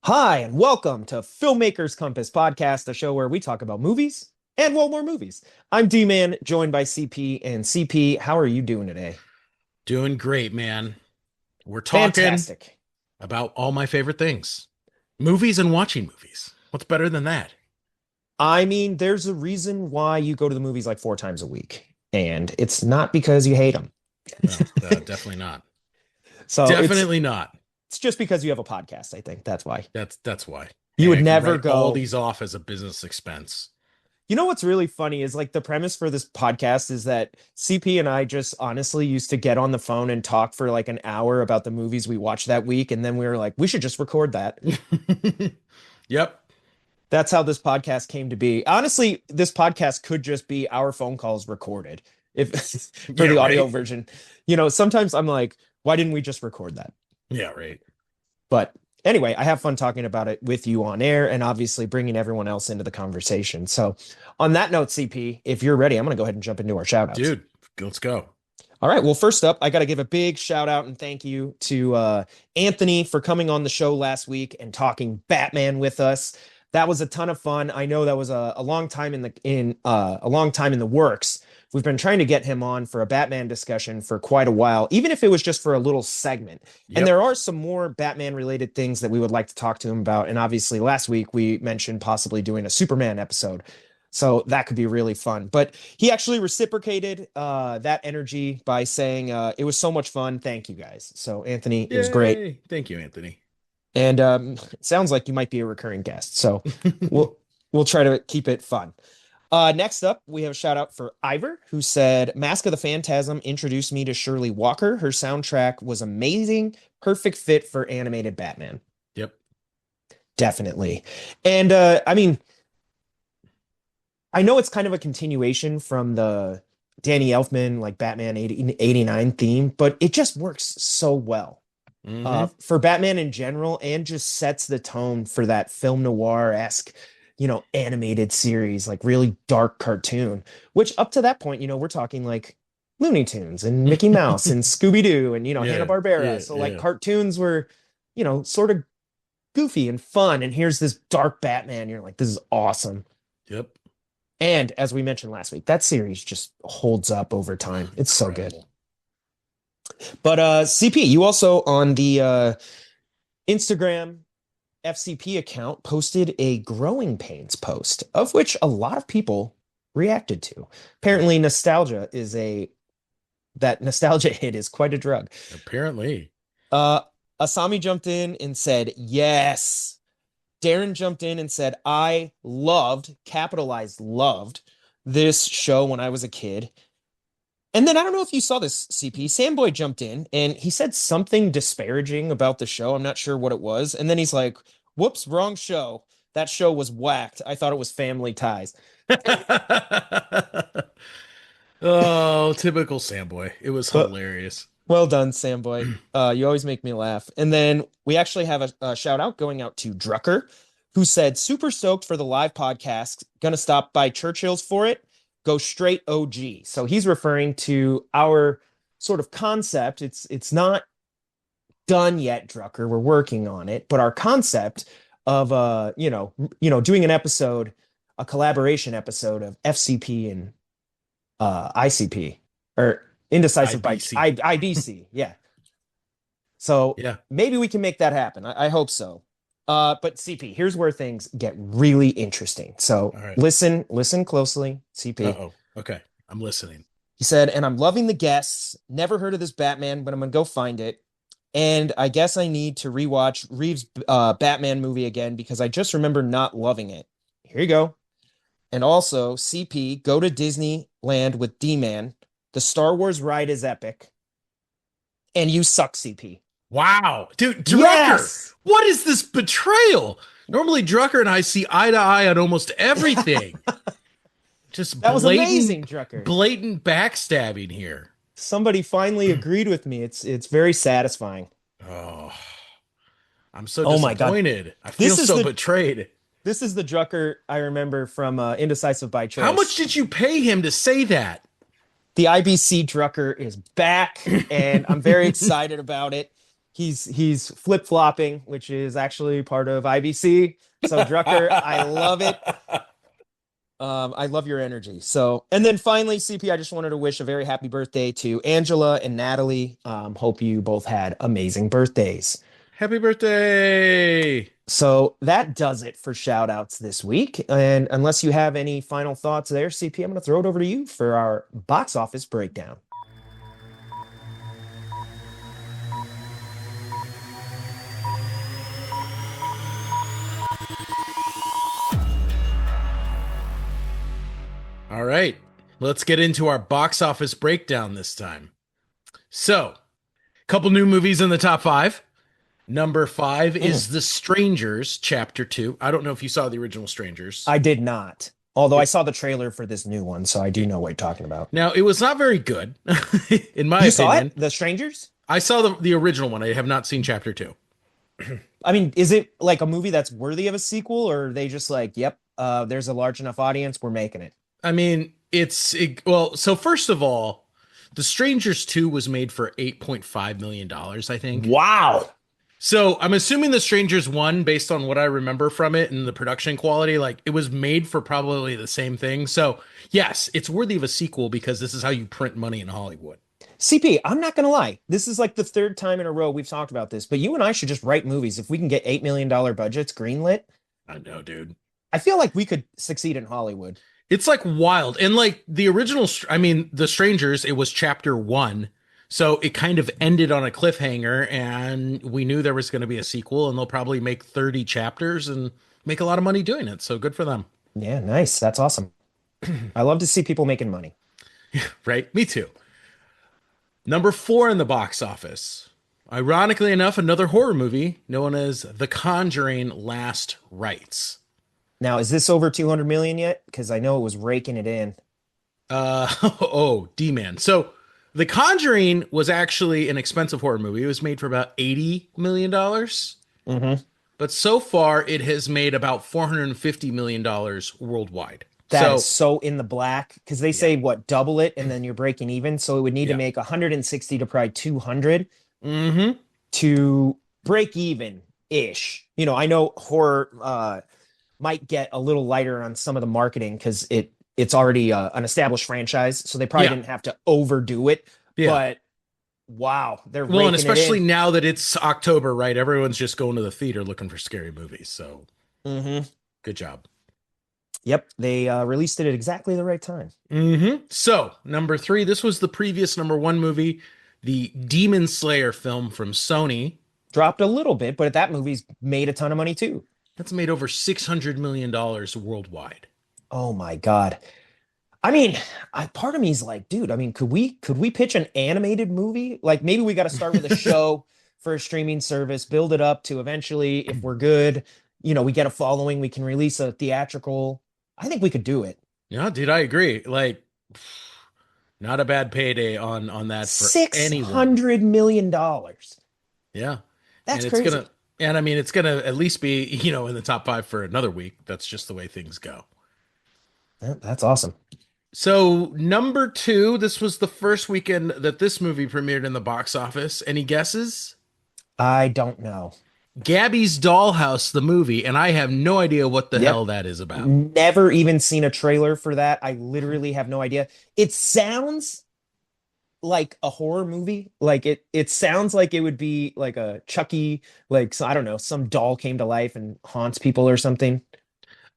Hi, and welcome to Filmmakers Compass Podcast, a show where we talk about movies and, well, more movies. I'm D-Man, joined by CP. And CP, how are you doing today? Doing great, man. We're talking Fantastic. about all my favorite things. Movies and watching movies. What's better than that? I mean, there's a reason why you go to the movies like 4 times a week, and it's not because you hate them. No, definitely not. So Definitely not. it's just because you have a podcast, I think. That's why. That's why. You Hey, would I can never write all go. these off as a business expense. You know what's really funny is like the premise for this podcast is that CP and I just honestly used to get on the phone and talk for like an hour about the movies we watched that week. And then we were like, we should just record that. Yep. That's how this podcast came to be. Honestly, this podcast could just be our phone calls recorded if for Yeah, the audio right. version. Sometimes I'm like, why didn't we just record that? Yeah, right. But anyway, I have fun talking about it with you on air and obviously bringing everyone else into the conversation. So, on that note, CP, if you're ready, I'm going to go ahead and jump into our shout outs. Dude, let's go. All right. Well, first up, I got to give a big shout out and thank you to Anthony for coming on the show last week and talking Batman with us. That was a ton of fun. I know that was a long time a long time in the works. We've been trying to get him on for a Batman discussion for quite a while, even if it was just for a little segment. And Yep. there are some more Batman related things that we would like to talk to him about. And obviously, last week we mentioned possibly doing a Superman episode. So that could be really fun. But he actually reciprocated that energy by saying it was so much fun. Thank you guys. So Anthony, it was great, Yay. Thank you, Anthony. and it sounds like you might be a recurring guest. So we'll we'll try to keep it fun. Next up, we have a shout out for Ivor, who said, Mask of the Phantasm introduced me to Shirley Walker. Her soundtrack was amazing, perfect fit for animated Batman. Yep. Definitely. And I mean, I know it's kind of a continuation from the Danny Elfman, like Batman 89 theme, but it just works so well Hmm. for Batman in general and just sets the tone for that film noir-esque, animated series, like really dark cartoon, which up to that point, we're talking like Looney Tunes and Mickey Mouse and Scooby-Doo and, Yeah, Hanna-Barbara. yeah, So like yeah. cartoons were, sort of goofy and fun. And here's this dark Batman. You're like, this is awesome. Yep. And as we mentioned last week, that series just holds up over Oh, time. It's so good. incredible. But CP, you also on the Instagram FCP account posted a growing pains post, of which a lot of people reacted to. Apparently, nostalgia hit is quite a drug. Apparently. Uh Asami jumped in and said, yes. Darren jumped in and said, I loved, capitalized loved, this show when I was a kid. And then I don't know if you saw this, CP. Samboy jumped in and he said something disparaging about the show. I'm not sure what it was. And then he's like, whoops, wrong show. That show was whacked. I thought it was Family Ties. Oh, typical Samboy. It was Well, hilarious. well done, Samboy. You always make me laugh. And then we actually have a shout out going out to Drucker, who said, super stoked for the live podcast. Gonna stop by Churchill's for it. Go straight OG. So he's referring to our sort of concept. It's not done yet, Drucker. We're working on it, but our concept of doing an episode, a collaboration episode of FCP and ICP or indecisive by IBC. IBC. Yeah. So Yeah. maybe we can make that happen. I hope so. But CP, here's where things get really interesting. So All right. listen closely, CP. Uh-oh. Okay. I'm listening. He said, and I'm loving the guests. Never heard of this Batman, but I'm gonna go find it. And I guess I need to rewatch Reeves' Batman movie again because I just remember not loving it. Here you go. And also, CP, go to Disneyland with D-Man. The Star Wars ride is epic. And you suck, CP. Wow. Dude, Drucker, Yes! what is this betrayal? Normally, Drucker and I see eye to eye on almost everything. Just That was amazing, Drucker. blatant backstabbing here. Somebody finally agreed with me. It's very satisfying. Oh, I'm so Oh my God. disappointed. I feel This is so the betrayed. this is the Drucker I remember from Indecisive by How much Choice. did you pay him to say that? The IBC Drucker is back, and I'm very excited about it. he's flip-flopping, which is actually part of IBC. So Drucker, I love it. I love your energy. So, and then finally, CP, I just wanted to wish a very happy birthday to Angela and Natalie. Hope you both had amazing birthdays. Happy birthday. So that does it for shout outs this week. And unless you have any final thoughts there, CP, I'm going to throw it over to you for our box office breakdown. All right, let's get into our box office breakdown this time. So, a couple new movies in the top five. Number five is The Strangers, Chapter 2. I don't know if you saw the original Strangers. I did not. Although I saw the trailer for this new one, so I do know what you're talking about. Now, it was not very good, in my You opinion. saw it? The Strangers? I saw the original one. I have not seen Chapter 2. I mean, is it like a movie that's worthy of a sequel, or are they just like, yep, there's a large enough audience, we're making it? I mean, well, so first of all, The Strangers 2 was made for $8.5 million, I think. Wow. So I'm assuming The Strangers 1, based on what I remember from it and the production quality, like it was made for probably the same thing. So yes, it's worthy of a sequel because this is how you print money in Hollywood. CP, I'm not gonna lie. This is like the third time in a row we've talked about this, but you and I should just write movies. If we can get $8 million budgets greenlit, I know, dude. I feel like we could succeed in Hollywood. It's like wild. And like the original, I mean, The Strangers, it was chapter 1. So it kind of ended on a cliffhanger, and we knew there was going to be a sequel, and they'll probably make 30 chapters and make a lot of money doing it. So good for them. Yeah, nice. That's awesome. I love to see people making money. Right? Me too. Number 4 in the box office. Ironically enough, another horror movie known as The Conjuring Last Rites. Now, is this over 200 million yet? Because I know it was raking it in. D-Man. So The Conjuring was actually an expensive horror movie. It was made for about $80 million. Mm-hmm. But so far, it has made about $450 million worldwide. That is so in the black because they say what, double it and then you're breaking even. So it would need to make 160 to probably 200 to break even ish. You know, I know horror might get a little lighter on some of the marketing because it's already an established franchise, so they probably didn't have to overdo it. Yeah. But wow, they're and especially now that it's October, right? Everyone's just going to the theater looking for scary movies. So good job. Yep, they released it at exactly the right time. So number 3, this was the previous number 1 movie, the Demon Slayer film from Sony. Dropped a little bit, but that movie's made a ton of money too. That's made over $600 million worldwide. Oh my God. I mean, part of me is like, dude, I mean, could we pitch an animated movie? Like maybe we got to start with a show for a streaming service, build it up to eventually, if we're good, you know, we get a following, we can release a theatrical. I think we could do it. Yeah, dude, I agree. Like, not a bad payday on that for anyone. $600 million. Yeah. That's and crazy. I mean, it's going to at least be, you know, in the top 5 for another week. That's just the way things go. Yeah, that's awesome. So number 2, this was the first weekend that this movie premiered in the box office. Any guesses? I don't know. Gabby's Dollhouse, the movie, and I have no idea what the hell that is about. Never even seen a trailer for that. I literally have no idea. It sounds like a horror movie. Like it sounds like it would be like a Chucky, like, so I don't know, some doll came to life and haunts people or something.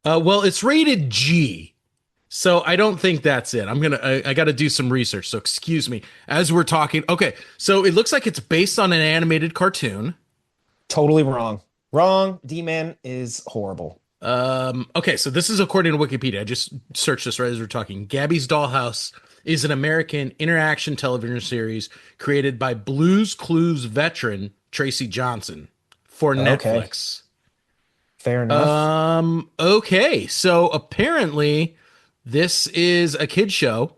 Well, it's rated G. So I don't think that's it. I got to do some research. So excuse me as we're talking. Okay. So it looks like it's based on an animated cartoon. Totally wrong. Wrong. D-Man is horrible. Okay. So this is according to Wikipedia. I just searched this right as we're talking. Gabby's Dollhouse is an American interaction television series created by Blue's Clues veteran Tracy Johnson for Netflix. Fair enough. Okay. So apparently this is a kid show.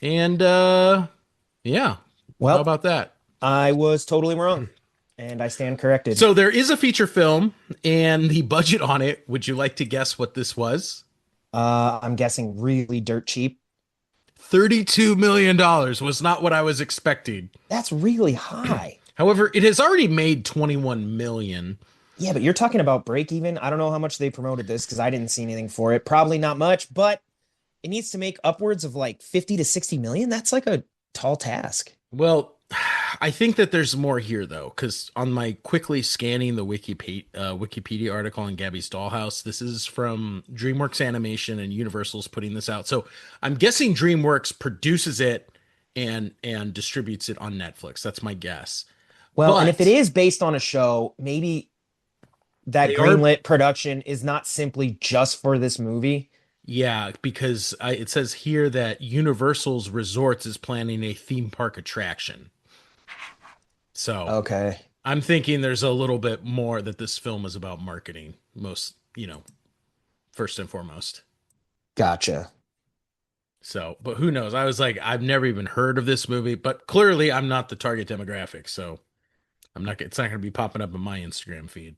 And yeah. Well, how about that? I was totally wrong. And I stand corrected. So there is a feature film and the budget on it. Would you like to guess what this was? I'm guessing really dirt cheap. $32 million was not what I was expecting. That's really high. However, it has already made 21 million. Yeah, but you're talking about break even. I don't know how much they promoted this because I didn't see anything for it. Probably not much, but it needs to make upwards of like 50 to 60 million. That's like a tall task. Well, I think that there's more here though, because on my quickly scanning the Wikipedia article on Gabby's Dollhouse, this is from DreamWorks Animation and Universal's putting this out. So I'm guessing DreamWorks produces it and distributes it on Netflix. That's my guess. Well, and if it But is based on a show, maybe that they are, greenlit production is not simply just for this movie. yeah, because it says here that Universal's Resorts is planning a theme park attraction. So Okay. I'm thinking there's a little bit more that this film is about marketing, first and foremost. Gotcha. So, but who knows? I was like, I've never even heard of this movie, but clearly I'm not the target demographic, so it's not going to be popping up in my Instagram feed.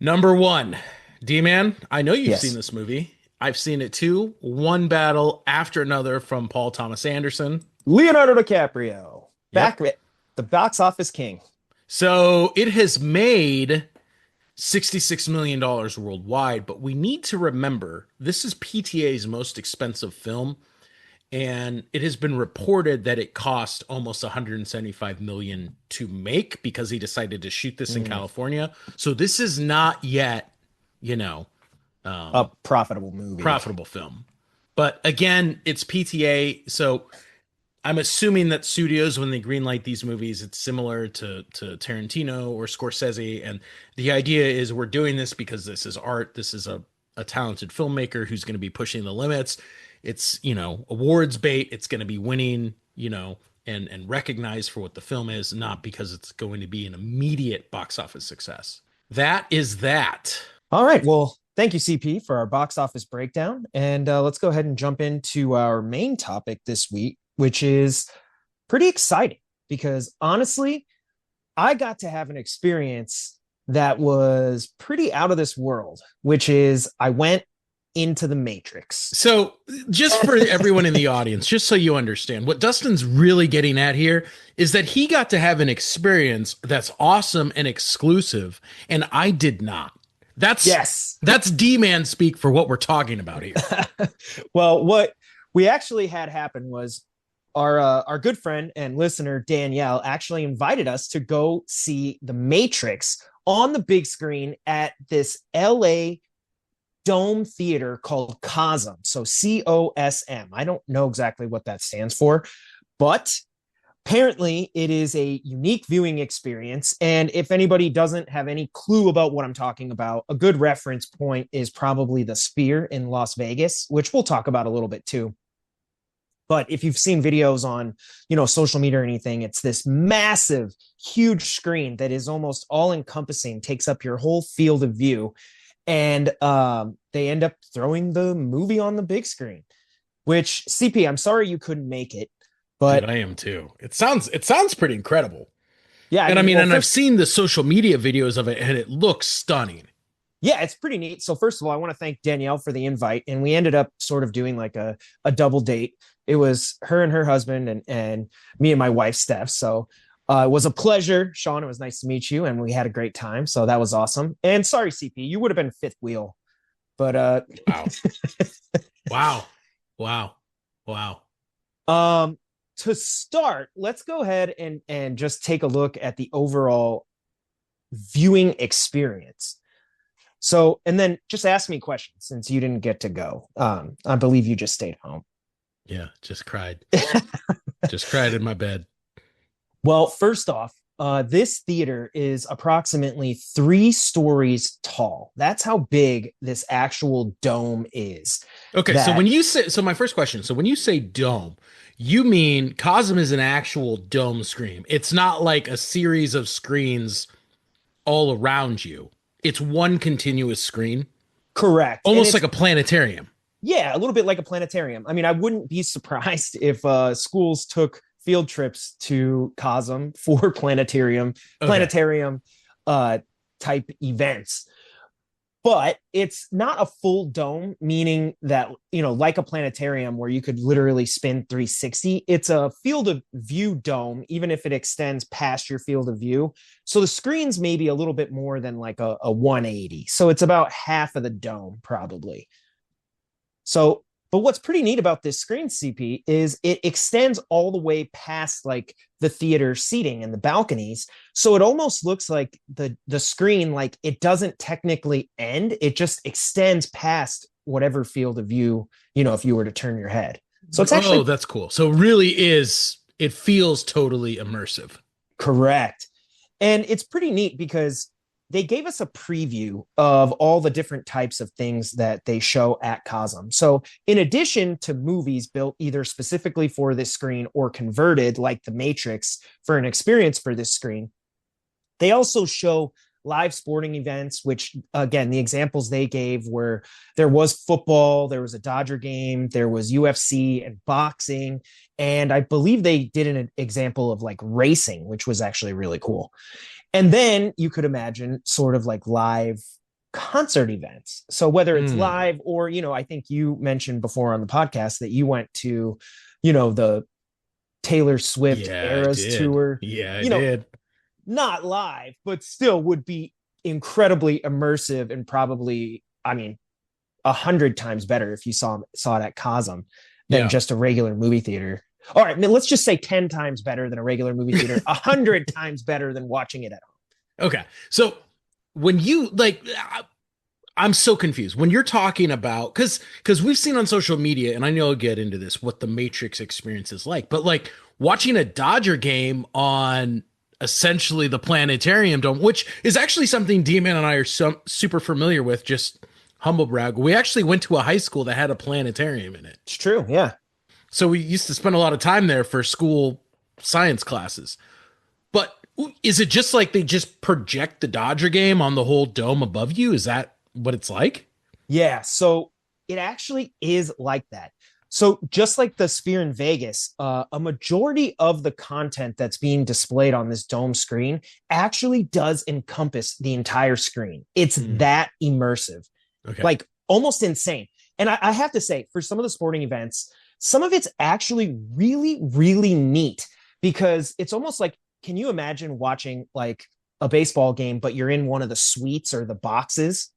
Number one, D-Man, I know you've seen Yes. this movie. I've seen it too. One battle after another from Paul Thomas Anderson. Leonardo DiCaprio. Yep. Back the box office king. So it has made $66 million worldwide, but we need to remember this is PTA's most expensive film, and it has been reported that it cost almost 175 million to make because he decided to shoot this in California. So this is not yet, A profitable movie. profitable film. But again, it's PTA, so I'm assuming that studios, when they greenlight these movies, it's similar to Tarantino or Scorsese. And the idea is we're doing this because this is art. This is a talented filmmaker who's going to be pushing the limits. It's, awards bait. It's going to be winning, and recognized for what the film is, not because it's going to be an immediate box office success. That is that. All right. Well, thank you, CP, for our box office breakdown. And let's go ahead and jump into our main topic this week, which is pretty exciting because honestly, I got to have an experience that was pretty out of this world, which is I went into the Matrix. So, just for everyone in the audience, just so you understand, what Dustin's really getting at here is that he got to have an experience that's awesome and exclusive, and I did not. That's D-man speak for what we're talking about here. Well, what we actually had happen was our good friend and listener Danielle actually invited us to go see The Matrix on the big screen at this LA dome theater called Cosm. So COSM. I don't know exactly what that stands for, but apparently it is a unique viewing experience. And if anybody doesn't have any clue about what I'm talking about, a good reference point is probably the Sphere in Las Vegas, which we'll talk about a little bit too. But if you've seen videos on, social media or anything, it's this massive, huge screen that is almost all encompassing, takes up your whole field of view. And they end up throwing the movie on the big screen, which CP, I'm sorry you couldn't make it, but dude, I am too. It sounds pretty incredible. Yeah, and I've seen the social media videos of it, and it looks stunning. Yeah, it's pretty neat. So first of all, I want to thank Danielle for the invite, and we ended up sort of doing like a double date. It was her and her husband, and me and my wife Steph. So it was a pleasure, Sean. It was nice to meet you, and we had a great time. So that was awesome. And sorry, CP, you would have been fifth wheel, but wow. To start, let's go ahead and just take a look at the overall viewing experience. So, and then just ask me questions since you didn't get to go. I believe you just stayed home. Yeah, just cried. Just cried in my bed. Well, first off, this theater is approximately 3 stories tall. That's how big this actual dome is. Okay, so my first question, so when you say dome, you mean Cosm is an actual dome screen. It's not like a series of screens all around you. It's one continuous screen. Correct. Almost like a planetarium. Yeah, a little bit like a planetarium. I mean, I wouldn't be surprised if schools took field trips to Cosm for planetarium type events. but it's not a full dome, meaning that, like a planetarium where you could literally spin 360. It's a field of view dome, even if it extends past your field of view. So the screen's maybe a little bit more than like a 180. So it's about half of the dome, probably. So, but what's pretty neat about this screen, CP, is it extends all the way past like the theater seating and the balconies. So it almost looks like the screen, like it doesn't technically end. It just extends past whatever field of view, if you were to turn your head. So it's Oh, actually that's cool. So really it feels totally immersive. correct. And it's pretty neat because they gave us a preview of all the different types of things that they show at Cosm. So, in addition to movies built either specifically for this screen or converted, like The Matrix, for an experience for this screen, they also show live sporting events, which, again, the examples they gave were there was football, there was a Dodger game, there was UFC and boxing. And I believe they did an example of like racing, which was actually really cool. And then you could imagine sort of like live concert events. So whether it's Mm. live or, I think you mentioned before on the podcast that you went to, the Taylor Swift Yeah, I Eras did. tour, Yeah, I you know, did. not live, but still would be incredibly immersive and probably, I mean, 100 times better if you saw it at Cosm than Yeah. just a regular movie theater. All right, let's just say 10 times better than a regular movie theater, 100 times better than watching it at home. Okay. So when you like I'm so confused when you're talking about because we've seen on social media, and I know I'll get into this, what the Matrix experience is like, but like watching a Dodger game on essentially the planetarium dome, which is actually something D-Man and I are super familiar with, just humble brag. We actually went to a high school that had a planetarium in it. It's true. Yeah. So we used to spend a lot of time there for school science classes. But is it just like they just project the Dodger game on the whole dome above you? Is that what it's like? Yeah. So it actually is like that. So just like the Sphere in Vegas, a majority of the content that's being displayed on this dome screen actually does encompass the entire screen. It's Mm, that immersive, okay. like almost insane. And I have to say, for some of the sporting events, some of it's actually really, really neat because it's almost like, can you imagine watching like a baseball game, but you're in one of the suites or the boxes?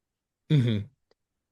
Hmm.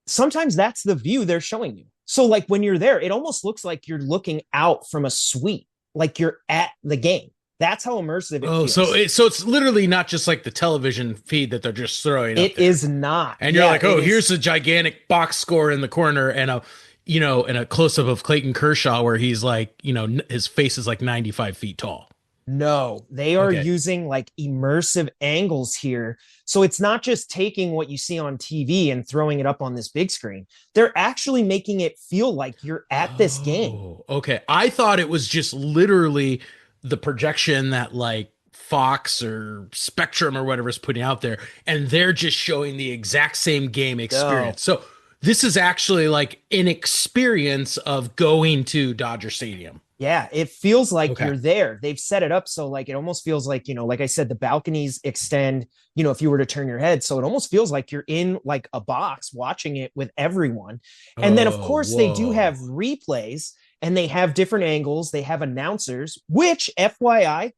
Sometimes that's the view they're showing you. So, like when you're there, it almost looks like you're looking out from a suite, like you're at the game. That's how immersive it Oh, so feels. it's literally not just like the television feed that they're just throwing up It there. is not. And you're Yeah, like, it oh, is. here's a gigantic box score in the corner and a close up of Clayton Kershaw where he's like, his face is like 95 feet tall. No, they are Okay. using like immersive angles here. So it's not just taking what you see on TV and throwing it up on this big screen. They're actually making it feel like you're at this game. Oh, okay. I thought it was just literally the projection that like Fox or Spectrum or whatever is putting out there, and they're just showing the exact same game No. experience. So this is actually like an experience of going to Dodger Stadium. Yeah, it feels like Okay. you're there. They've set it up so like it almost feels like, like I said, the balconies extend, if you were to turn your head. So it almost feels like you're in like a box watching it with everyone. And then of Oh, course they do have whoa. replays and they have different angles, they have announcers, which FYI,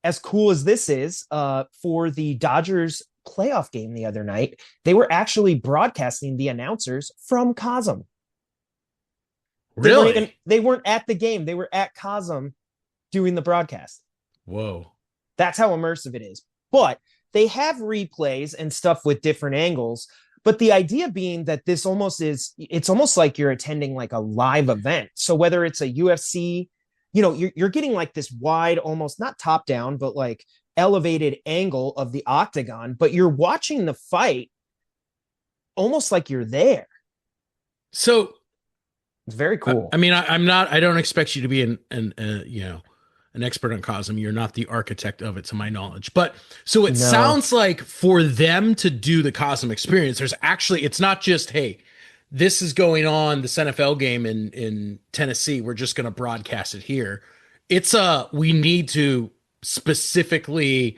as cool as this is, for the Dodgers playoff game the other night, they were actually broadcasting the announcers from Cosm. Really? They weren't at the game. They were at Cosm doing the broadcast. Whoa. That's how immersive it is. But they have replays and stuff with different angles. But the idea being that it's almost like you're attending like a live event. So whether it's a UFC, you're getting like this wide, almost not top down, but like elevated angle of the octagon, but you're watching the fight almost like you're there. So It's very I, cool. I mean, I'm not. I don't expect you to be an expert on Cosm. You're not the architect of it, to my knowledge. But so it No, sounds like for them to do the Cosm experience, there's actually it's not just hey, this is going on this NFL game in Tennessee. We're just going to broadcast it here. It's we need to specifically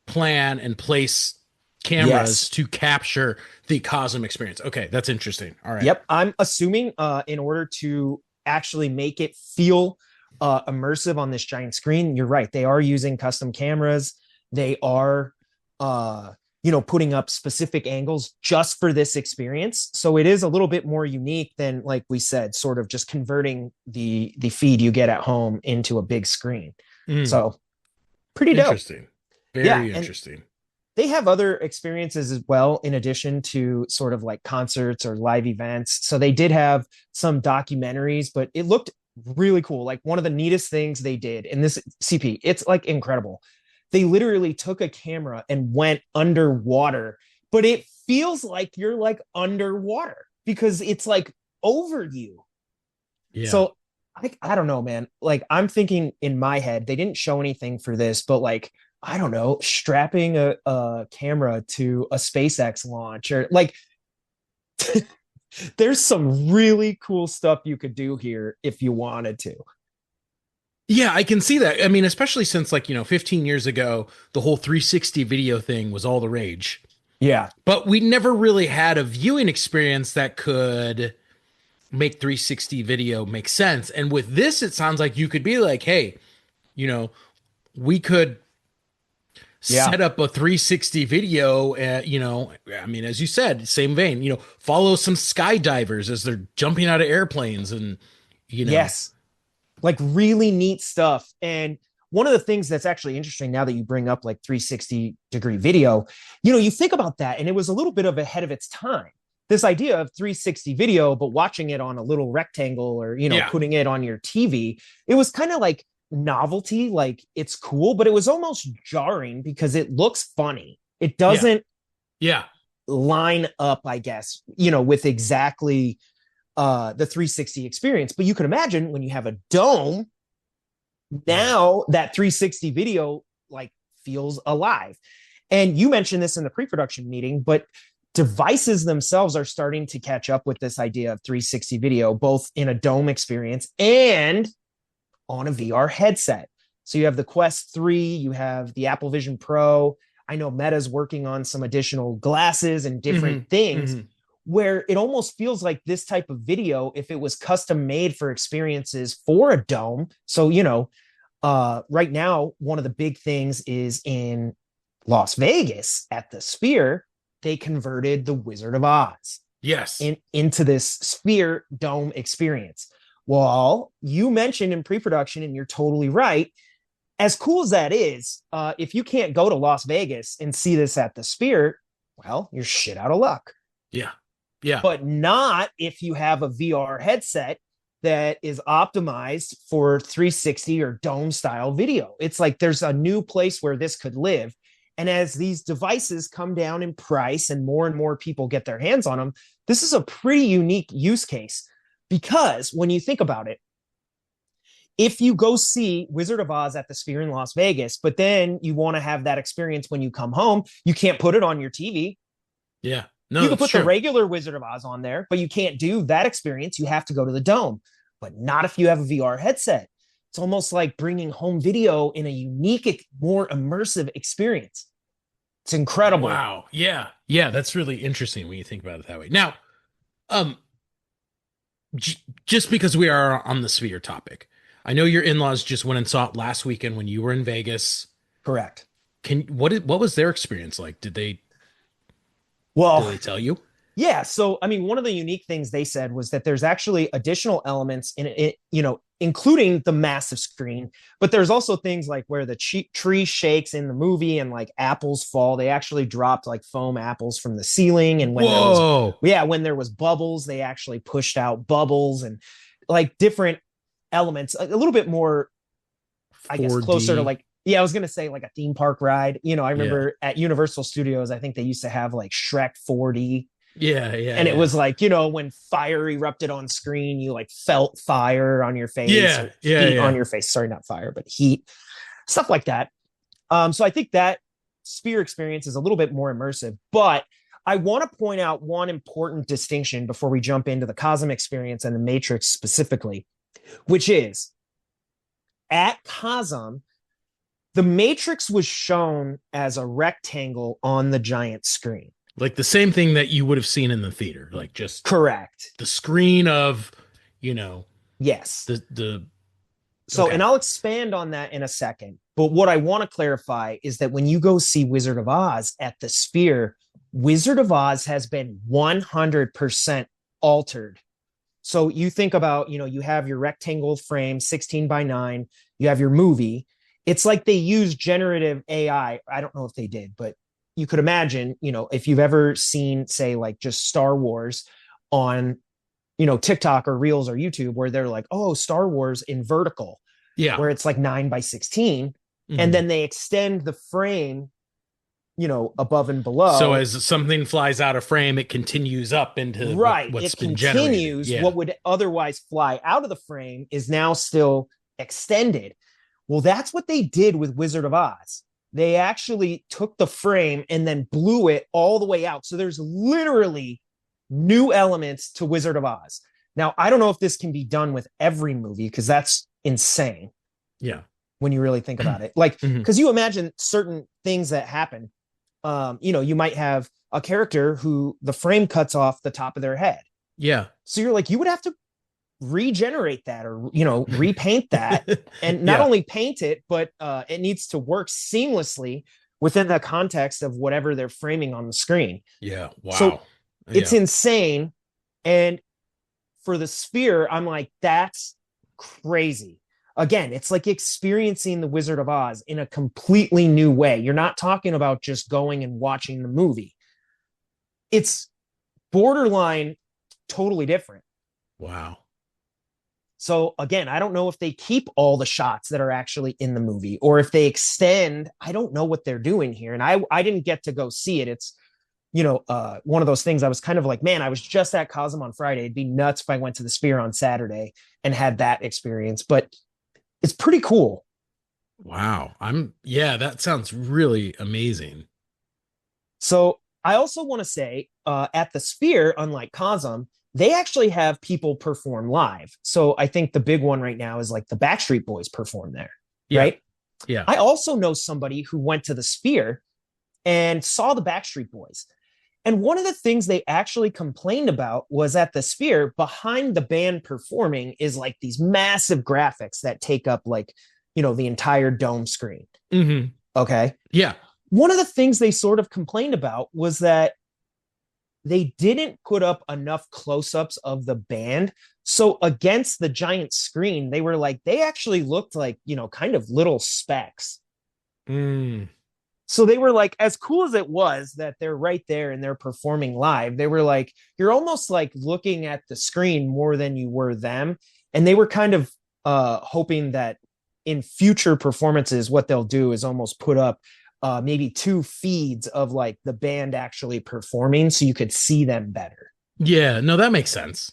plan and place cameras Yes. to capture the Cosm experience. Okay, that's interesting. All right. Yep. I'm assuming in order to actually make it feel immersive on this giant screen, you're right. They are using custom cameras. They are, uh, putting up specific angles just for this experience. So it is a little bit more unique than, like we said, sort of just converting the feed you get at home into a big screen. Mm, So pretty dope. interesting. Yeah. Very And interesting. they have other experiences as well, in addition to sort of like concerts or live events. So they did have some documentaries, but it looked really cool. Like one of the neatest things they did in this CP, it's like incredible. They literally took a camera and went underwater, but it feels like you're like underwater because it's like over you. Yeah. So I don't know, man. Like I'm thinking in my head, they didn't show anything for this, but like I don't know, strapping a camera to a SpaceX launch or like there's some really cool stuff you could do here if you wanted to. Yeah, I can see that. I mean, especially since like, 15 years ago, the whole 360 video thing was all the rage. Yeah. But we never really had a viewing experience that could make 360 video make sense. And with this, it sounds like you could be like, hey, you know, we could Yeah. set up a 360 video, I mean, as you said, same vein, follow some skydivers as they're jumping out of airplanes and, you know, Yes. Like really neat stuff. And one of the things that's actually interesting now that you bring up like 360-degree video, you think about that and it was a little bit of ahead of its time. This idea of 360 video, but watching it on a little rectangle or, yeah, putting it on your TV, it was kind of like novelty, like it's cool, but it was almost jarring because it looks funny. It yeah, doesn't yeah, line up, I guess, with exactly the 360 experience. But you can imagine when you have a dome, right. now that 360 video like feels alive. And you mentioned this in the pre-production meeting, but devices themselves are starting to catch up with this idea of 360 video, both in a dome experience and on a VR headset. So you have the Quest 3, you have the Apple Vision Pro. I know Meta's working on some additional glasses and different Mm-hmm, things mm-hmm. where it almost feels like this type of video, if it was custom made for experiences for a dome. So, right now, one of the big things is in Las Vegas at the Sphere, they converted the Wizard of Oz Yes. into this Sphere dome experience. Well, you mentioned in pre-production, and you're totally right. As cool as that is, if you can't go to Las Vegas and see this at the Sphere, well, you're shit out of luck. Yeah. Yeah. But not if you have a VR headset that is optimized for 360 or dome style video. It's like there's a new place where this could live. And as these devices come down in price and more people get their hands on them, this is a pretty unique use case because when you think about it, if you go see Wizard of Oz at the Sphere in Las Vegas, but then you want to have that experience when you come home, you can't put it on your TV. Yeah. No, You can that's put the true. regular Wizard of Oz on there, but you can't do that experience. You have to go to the dome, but not if you have a VR headset. It's almost like bringing home video in a unique, more immersive experience. It's incredible. Wow. Yeah. Yeah. That's really interesting when you think about it that way. Now, um, just because we are on the Sphere topic, I know your in-laws just went and saw it last weekend when you were in Vegas. Correct. What was their experience like? Did Well, they tell you? yeah. So, I mean, one of the unique things they said was that there's actually additional elements in it, including the massive screen, but there's also things like where the tree shakes in the movie and like apples fall. They actually dropped like foam apples from the ceiling. And Whoa. when there was bubbles, they actually pushed out bubbles and like different elements, a little bit more, I guess, closer to 4D. like, yeah, I was going to say like a theme park ride. I Yeah. remember at Universal Studios, I think they used to have like Shrek 4D, Yeah. Yeah. and it Yeah. was like when fire erupted on screen, you like felt fire on your face Yeah. or Yeah. heat on Yeah. your face. Sorry, not fire, but heat, stuff like that. So I think that Sphere experience is a little bit more immersive, but I want to point out one important distinction before we jump into the Cosm experience and the Matrix specifically, which is at Cosm, The Matrix was shown as a rectangle on the giant screen. Like the same thing that you would have seen in the theater, like just Correct. the screen of, you know, Yes. the So, and okay. I'll expand on that in a second. But what I want to clarify is that when you go see Wizard of Oz at the Sphere, Wizard of Oz has been 100% altered. So you think about, you have your rectangle frame, 16 by 9, you have your movie. It's like they use generative AI. I don't know if they did, but you could imagine, if you've ever seen, say, like just Star Wars on TikTok or Reels or YouTube, where they're like, oh, Star Wars in vertical, Yeah. where it's like 9 by 16. And Mhm. then they extend the frame, above and So below. as something flies out of frame, it continues up into Right. what's It been generated. continues. Yeah. What would otherwise fly out of the frame is now still extended. Well, that's what they did with Wizard of Oz. They actually took the frame and then blew it all the way out. So there's literally new elements to Wizard of Oz. Now, I don't know if this can be done with every movie because that's insane Yeah. when you really think about it. Like, Mhm. because you imagine certain things that happen. You might have a character who the frame cuts off the top of their head. Yeah. So you're like, you would have to regenerate that or, repaint that. And not Yeah. only paint it, but it needs to work seamlessly within the context of whatever they're framing on the screen. Yeah. So Wow. it's Yeah. insane. And for the Sphere, I'm like, that's crazy. Again, it's like experiencing the Wizard of Oz in a completely new way. You're not talking about just going and watching the movie. It's borderline totally different. Wow. So again, I don't know if they keep all the shots that are actually in the movie or if they extend. I don't know what they're doing here. And I didn't get to go see it. It's, one of those things I was kind of like, man, I was just at Cosm on Friday. It'd be nuts if I went to the Sphere on Saturday and had that experience. But it's pretty cool. Wow. Yeah, that sounds really amazing. So I also want to say at the Sphere, unlike Cosm, they actually have people perform live. So I think the big one right now is like the Backstreet Boys perform there, Yeah. right? Yeah. I also know somebody who went to the Sphere and saw the Backstreet Boys. And one of the things they actually complained about was at the Sphere, behind the band performing is like these massive graphics that take up like, the entire dome screen. Hmm. Okay. Yeah. One of the things they sort of complained about was that they didn't put up enough close-ups of the band. So against the giant screen, they were like, they actually looked like, kind of little specks. Mm. So they were like, as cool as it was that they're right there and they're performing live, they were like, you're almost like looking at the screen more than you were them. And they were kind of hoping that in future performances, what they'll do is almost put up maybe 2 feeds of like the band actually performing so you could see them better. Yeah. No, that makes sense.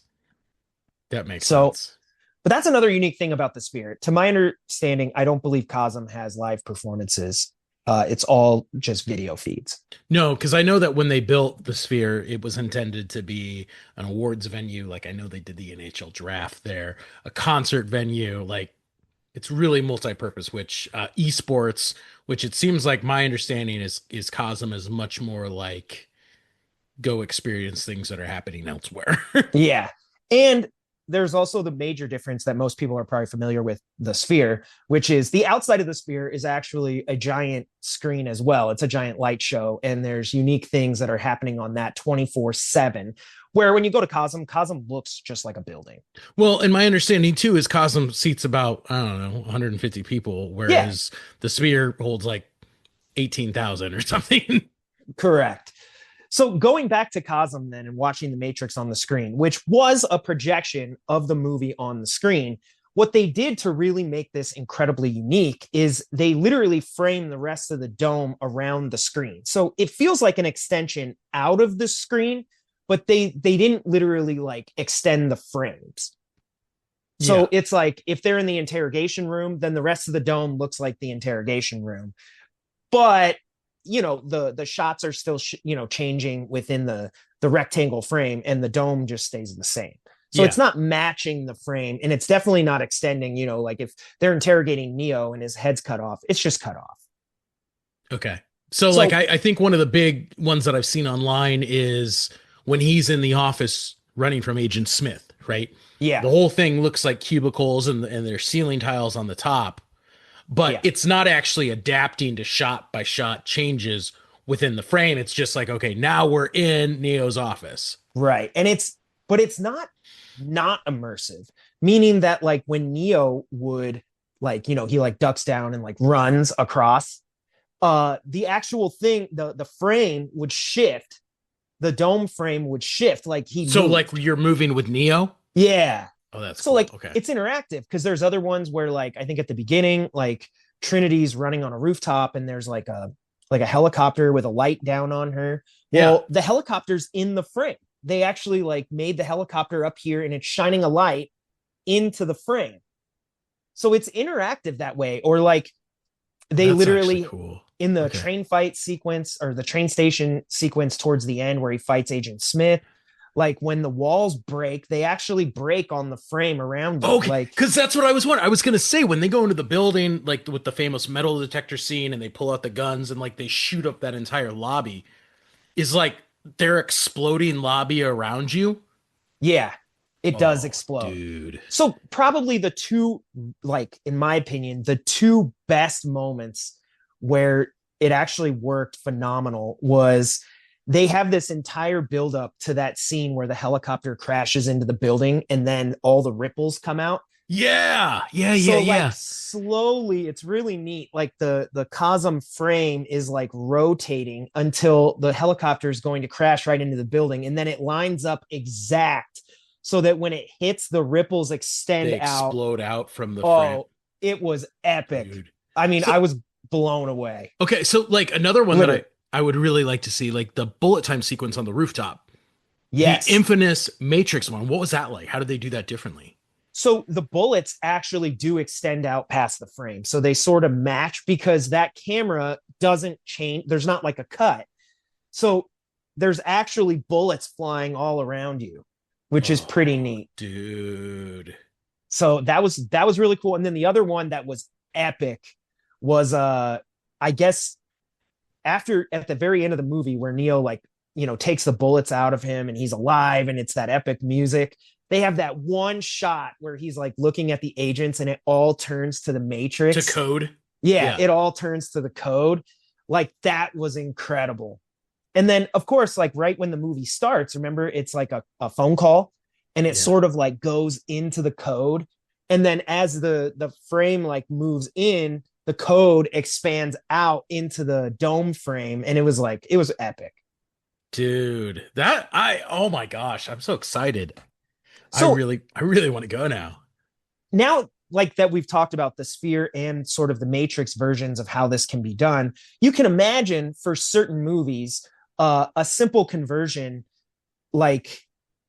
That makes So, sense. but that's another unique thing about the Spirit. To my understanding, I don't believe Cosm has live performances. It's all just video feeds. No, because I know that when they built the Sphere, it was intended to be an awards venue. Like I know they did the NHL draft there, a concert venue. Like it's really multi-purpose. Which esports, which it seems like my understanding is Cosm is much more like go experience things that are happening elsewhere. Yeah. And there's also the major difference that most people are probably familiar with the Sphere, which is the outside of the Sphere is actually a giant screen as well. It's a giant light show, and there's unique things that are happening on that 24/7. Where when you go to Cosm looks just like a building. Well, and my understanding too is Cosm seats about, I don't know, 150 people, Yeah, whereas the Sphere holds like 18,000 or something. correct. So going back to Cosm then and watching the Matrix on the screen, which was a projection of the movie on the screen, what they did to really make this incredibly unique is they literally frame the rest of the dome around the screen. So it feels like an extension out of the screen, but they didn't literally like extend the frames. So Yeah. it's like if they're in the interrogation room, then the rest of the dome looks like the interrogation room. But the shots are still changing within the rectangle frame, and the dome just stays the same. So it's not matching the frame, and it's definitely not extending, like if they're interrogating Neo and his head's cut off, it's just cut off. Okay. So like So I think one of the big ones that I've seen online is when he's in the office running from Agent Smith, right? yeah, The whole thing looks like cubicles and there's ceiling tiles on the top, but yeah, it's not actually adapting to shot by shot changes within the frame. It's just like, okay, now we're in Neo's office. right. But it's not immersive, meaning that like when Neo would like, he like ducks down and like runs across, the actual thing, the frame would shift, the dome frame would shift like he So like moved. you're moving with Neo? Yeah. Oh, that's So cool. like Okay. it's interactive because there's other ones where like I think at the beginning, like Trinity's running on a rooftop and there's like a helicopter with a light down on her. Yeah. Well, the helicopter's in the frame. They actually like made the helicopter up here and it's shining a light into the frame. So it's interactive that way. Or like they That's actually literally cool. in the Okay. train fight sequence or the train station sequence towards the end where he fights Agent Smith, like when the walls break, they actually break on the frame around you. Okay, Like, because that's what I was wondering. I was gonna say when they go into the building, like with the famous metal detector scene, and they pull out the guns and like they shoot up that entire lobby, is like they're exploding lobby around you. yeah, it does Oh, explode. dude. So probably the two, like in my opinion, the two best moments where it actually worked phenomenal was they have this entire buildup to that scene where the helicopter crashes into the building and then all the ripples come out. Yeah, yeah, yeah, So like yeah. slowly, it's really neat. Like the Cosm frame is like rotating until the helicopter is going to crash right into the building, and then it lines up exact so that when it hits, the ripples They extend out. explode out from the frame, Oh, it was epic. dude. I mean, So I was blown away. okay, so like another one that Literally, I would really like to see, like the bullet time sequence on the rooftop, the yes. infamous Matrix one. What was that like? How did they do that differently? So the bullets actually do extend out past the frame. So they sort of match because that camera doesn't change. There's not like a cut. So there's actually bullets flying all around you, which is pretty Oh, neat. dude. So that was really cool. And then the other one that was epic was I guess after at the very end of the movie where Neo like, takes the bullets out of him and he's alive and it's that epic music. They have that one shot where he's like looking at the agents and it all turns to the To Matrix. code. Yeah, Yeah. it all turns to the code. Like that was incredible. And then, of course, like right when the movie starts, remember it's like a phone call and it Yeah. sort of like goes into the code. And then as the frame like moves in, the code expands out into the dome frame. And it was epic. Dude, oh my gosh, I'm so excited. So I really want to go now. now, like that, we've talked about the sphere and sort of the Matrix versions of how this can be done. You can imagine for certain movies, a simple conversion like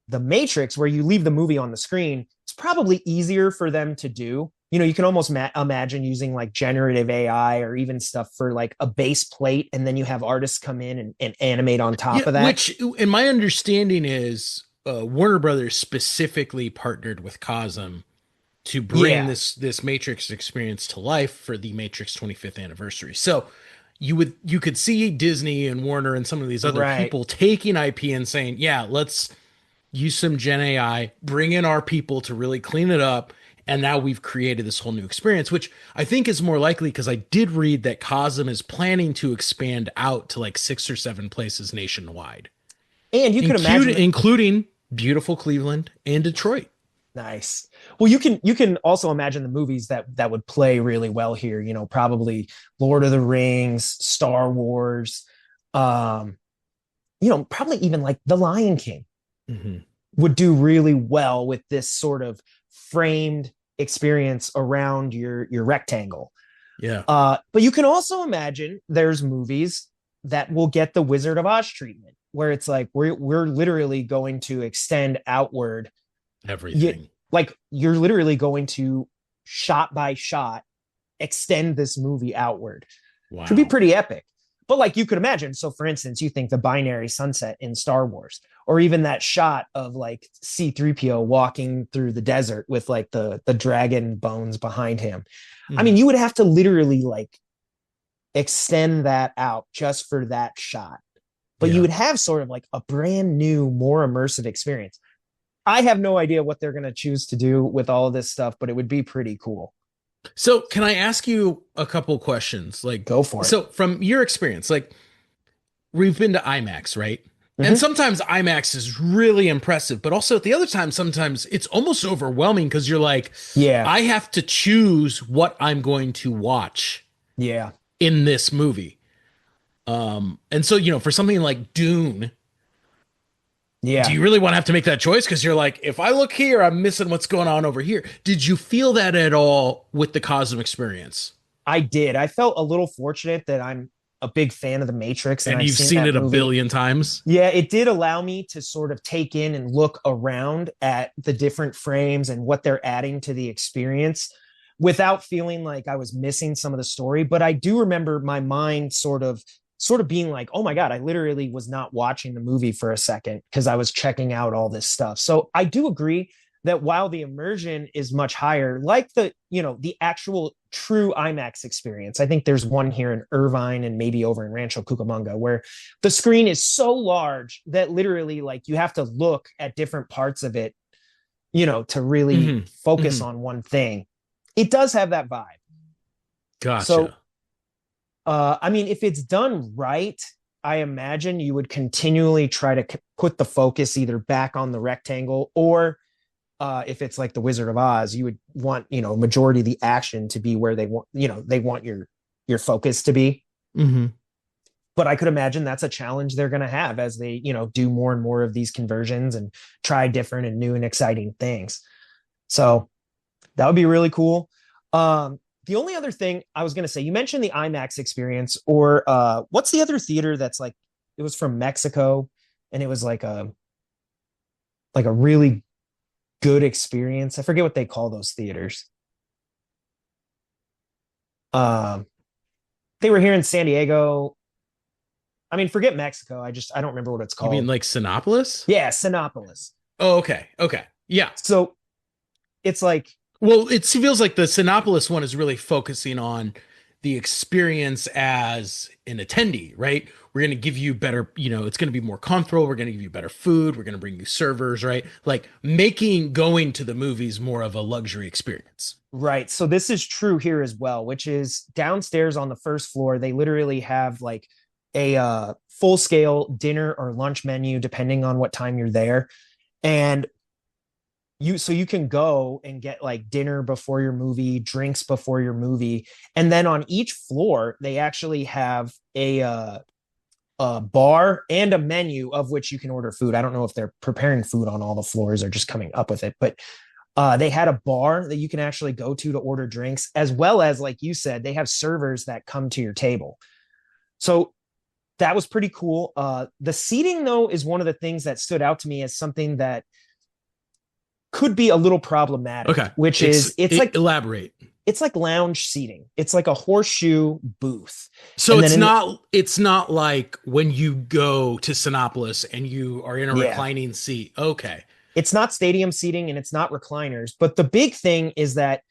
the Matrix, where you leave the movie on the screen, it's probably easier for them to do. You can almost imagine using like generative AI or even stuff for like a base plate, and then you have artists come in and animate on Yeah, top of that. which in my understanding is Warner Brothers specifically partnered with Cosm to bring Yeah, this Matrix experience to life for the Matrix 25th anniversary. So you could see Disney and Warner and some of these other right. people taking IP and saying, "Yeah, let's use some Gen AI, bring in our people to really clean it up." And now we've created this whole new experience, which I think is more likely because I did read that Cosm is planning to expand out to like 6 or 7 places nationwide, And you can imagine including beautiful Cleveland and Detroit. nice. Well, you can also imagine the movies that would play really well here. Probably Lord of the Rings, Star Wars, um, probably even like The Lion King Mm-hmm. would do really well with this sort of framed experience around your rectangle. Yeah. But you can also imagine there's movies that will get the Wizard of Oz treatment, where it's like we're literally going to extend outward. Everything. Like you're literally going to shot by shot extend this movie outward. Which would be Wow. pretty epic. But like you could imagine, so for instance, you think the binary sunset in Star Wars, or even that shot of like C3PO walking through the desert with like the dragon bones behind him. I Mm-hmm. mean, you would have to literally like extend that out just for that shot. But you Yeah. would have sort of like a brand new, more immersive experience. I have no idea what they're going to choose to do with all of this stuff, but it would be pretty cool. So, can I ask you a couple questions? Like, Go for it. so from your experience, like we've been to IMAX, right? And Mm-hmm. sometimes IMAX is really impressive, but also at the other time, sometimes it's almost overwhelming because you're like, Yeah. I have to choose what I'm going to watch Yeah. in this movie. And so, for something like Dune, do Yeah. you really want to have to make that choice? Because you're like, if I look here, I'm missing what's going on over here. Did you feel that at all with the Cosm experience? I did. I felt a little fortunate that I'm a big fan of The Matrix and And I've you've seen seen that it a movie. billion times. Yeah, it did allow me to sort of take in and look around at the different frames and what they're adding to the experience without feeling like I was missing some of the story. But I do remember my mind sort of being like, oh my God, I literally was not watching the movie for a second because I was checking out all this stuff. So I do agree that while the immersion is much higher, like the actual true IMAX experience, I think there's one here in Irvine and maybe over in Rancho Cucamonga where the screen is so large that literally like you have to look at different parts of it, to really Mm-hmm. focus Mm-hmm. on one thing. It does have that vibe. So, Gotcha. I mean, if it's done right, I imagine you would continually try to put the focus either back on the rectangle or if it's like the Wizard of Oz, you would want, majority of the action to be where they want your focus to be. Mm-hmm. But I could imagine that's a challenge they're going to have as they, do more and more of these conversions and try different and new and exciting things. So that would be really cool. The only other thing I was going to say, you mentioned the IMAX experience, or what's the other theater that's like it was from Mexico and it was like a really good experience. I forget what they call those theaters. Um, they were here in San Diego. I mean, forget Mexico. I don't remember what it's You mean called. like Sinopolis? Yeah, Sinopolis. Oh, okay. Okay. Yeah. So it's like, Well, it feels like the Sinopolis one is really focusing on the experience as an attendee, right? We're going to give you better, it's going to be more comfortable. We're going to give you better food. We're going to bring you servers, right? Like making going to the movies more of a luxury experience. right. So this is true here as well, which is downstairs on the first floor. They literally have like a full scale dinner or lunch menu, depending on what time you're there. And you can go and get like dinner before your movie, drinks before your movie, and then on each floor they actually have a bar and a menu of which you can order food. I don't know if they're preparing food on all the floors or just coming up with it, but they had a bar that you can actually go to order drinks, as well as, like you said, they have servers that come to your table. So that was pretty cool. The seating, though, is one of the things that stood out to me as something that could be a little problematic, Okay. which is Elaborate. it's like lounge seating. It's like a horseshoe booth. So And then it's not like when you go to Sinopolis and you are in a yeah, reclining seat. Okay. it's not stadium seating and it's not recliners. But the big thing is that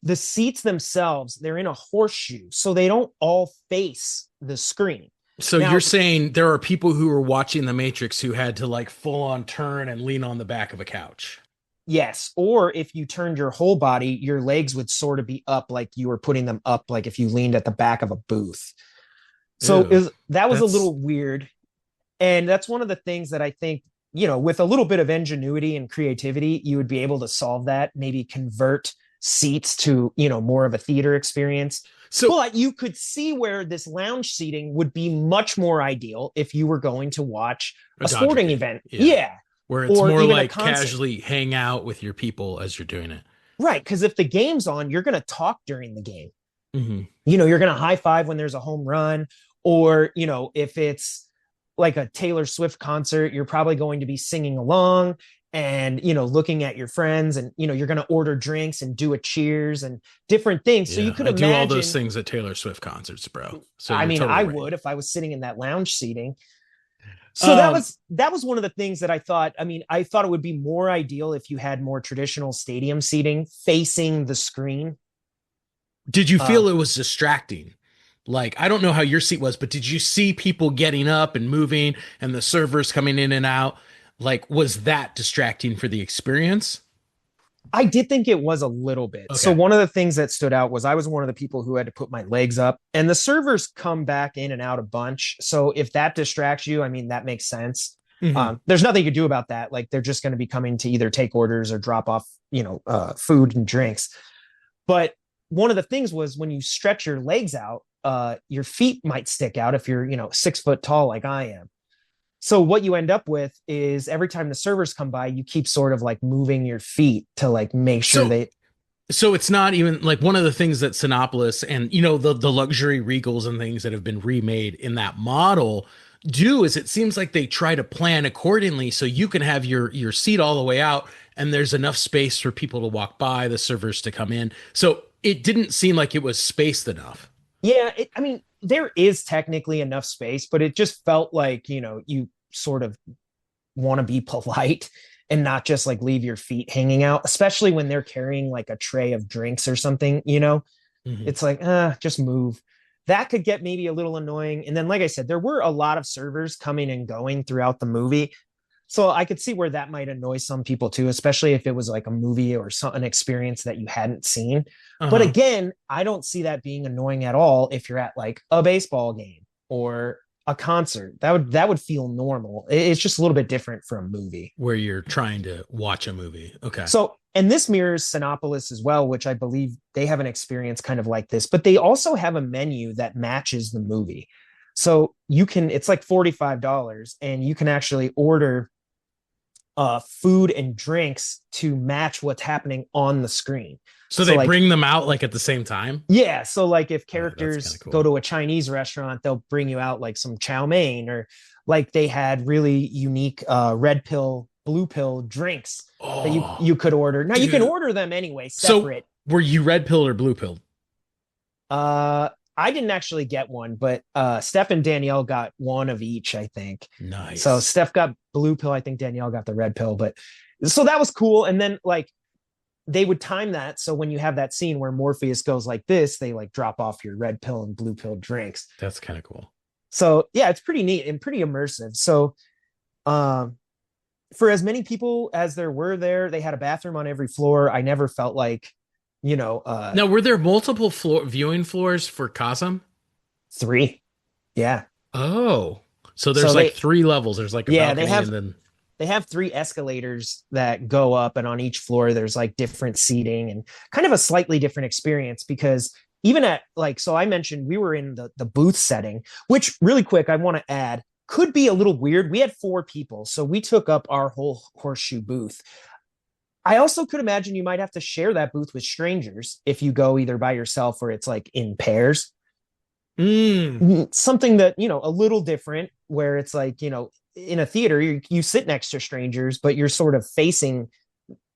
the seats themselves, they're in a horseshoe. So they don't all face the screen. So Now, you're saying there are people who were watching The Matrix who had to like full on turn and lean on the back of a couch. yes. Or if you turned your whole body, your legs would sort of be up like you were putting them up, like if you leaned at the back of a booth. So Ew. that was a That's little weird. And that's one of the things that I think, with a little bit of ingenuity and creativity, you would be able to solve that, maybe convert seats to, more of a theater experience. so But you could see where this lounge seating would be much more ideal if you were going to watch a a Dodger sporting game. event. Yeah. Yeah. Where it's Or more even a like concert. casually hang out with your people as you're doing it. Right. Because if the game's on, you're going to talk during the game. Mm-hmm. You're going to high five when there's a home run, or, if it's like a Taylor Swift concert, you're probably going to be singing along. and looking at your friends, and you're going to order drinks and do a cheers and different things. So you Yeah, could I do all those imagine, things at Taylor Swift concerts, bro. So I you're mean, totally I right. would if I was sitting in that lounge seating. So that Um, was that was one of the things that I thought. I mean, I thought it would be more ideal if you had more traditional stadium seating facing the screen. did you uh feel it was distracting? Like, I don't know how your seat was, but did you see people getting up and moving and the servers coming in and out? Like, was that distracting for the experience? I did think it was a little bit. So Okay. one of the things that stood out was I was one of the people who had to put my legs up, and the servers come back in and out a bunch. So if that distracts you, I mean, that makes sense. Hmm. There's nothing you can do about that. Like, they're just going to be coming to either take orders or drop off, food and drinks. But one of the things was when you stretch your legs out, your feet might stick out if you're, 6 foot tall like I am. So what you end up with is every time the servers come by, you keep sort of like moving your feet to like make sure So, they. so it's not even like one of the things that Sinopolis and the luxury Regals and things that have been remade in that model do is it seems like they try to plan accordingly so you can have your seat all the way out and there's enough space for people to walk by, the servers to come in. So it didn't seem like it was spaced enough. Yeah, I mean, there is technically enough space, but it just felt like, you sort of want to be polite and not just like leave your feet hanging out, especially when they're carrying like a tray of drinks or something. Mhm. It's like, just move. That could get maybe a little annoying. And then, like I said, there were a lot of servers coming and going throughout the movie. So I could see where that might annoy some people too, especially if it was like a movie or an experience that you hadn't seen. But Uh-huh. again, I don't see that being annoying at all if you're at like a baseball game or a concert. That would feel normal. It's just a little bit different from a movie. Where you're trying to watch a movie. Okay. So, and this mirrors Sinopolis as well, which I believe they have an experience kind of like this, but they also have a menu that matches the movie. So it's like $45 and you can actually order food and drinks to match what's happening on the screen. So So they like, bring them out like at the same time? yeah, so like if That's kind of characters go cool. to a Chinese restaurant, they'll bring you out like some chow mein, or like they had really unique red pill, blue pill drinks that you Oh, you could order. Now you can dude. order them anyway, So separate. were you red pilled or blue pilled? Uh I didn't actually get one, but Steph and Danielle got one of each, I think. So Nice. Steph got blue pill, I think Danielle got the red pill, but so that was cool. And then like they would time that so when you have that scene where Morpheus goes like this, they like drop off your red pill and blue pill drinks. That's kind of cool. So yeah, it's pretty neat and pretty immersive. So um for as many people as there were there, they had a bathroom on every floor. I never felt like, you know, uh Now, were there multiple viewing floors for Cosm? three. Yeah. Oh, so So there's like three levels. There's like a yeah, they balcony have and then they have three escalators that go up, and on each floor there's like different seating and kind of a slightly different experience. Because even at like, so I mentioned we were in the booth setting, which really quick I want to add could be a little weird. We had 4 people, so we took up our whole horseshoe booth. I also could imagine you might have to share that booth with strangers if you go either by yourself or it's like in pairs. mm, Something that, a little different, where it's like, in a theater you sit next to strangers but you're sort of facing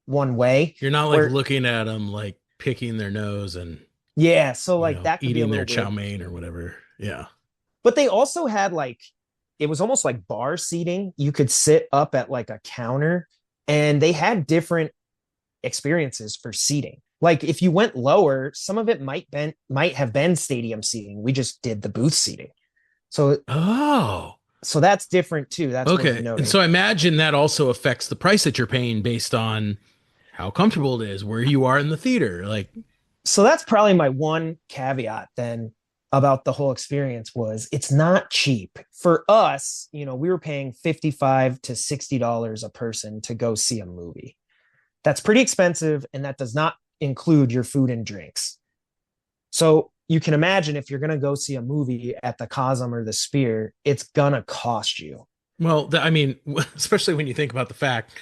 one way, you're not like where looking at them like picking their nose and yeah, so like that could be a eating their little chow weird. mein or whatever. Yeah. But they also had like, it was almost like bar seating. You could sit up at like a counter, and they had different experiences for seating. Like if you went lower, some of it might have been stadium seating. We just did the booth seating. So Oh. that's different too. That's worth Okay. And noting. so I imagine that also affects the price that you're paying based on how comfortable it is, where you are in the theater. Like, So that's probably my one caveat then about the whole experience was it's not cheap. For us, we were paying $55 to $60 a person to go see a movie. That's pretty expensive, and that does not include your food and drinks. So you can imagine if you're going to go see a movie at the Cosm or the Sphere, it's going to cost you. well, I mean, especially when you think about the fact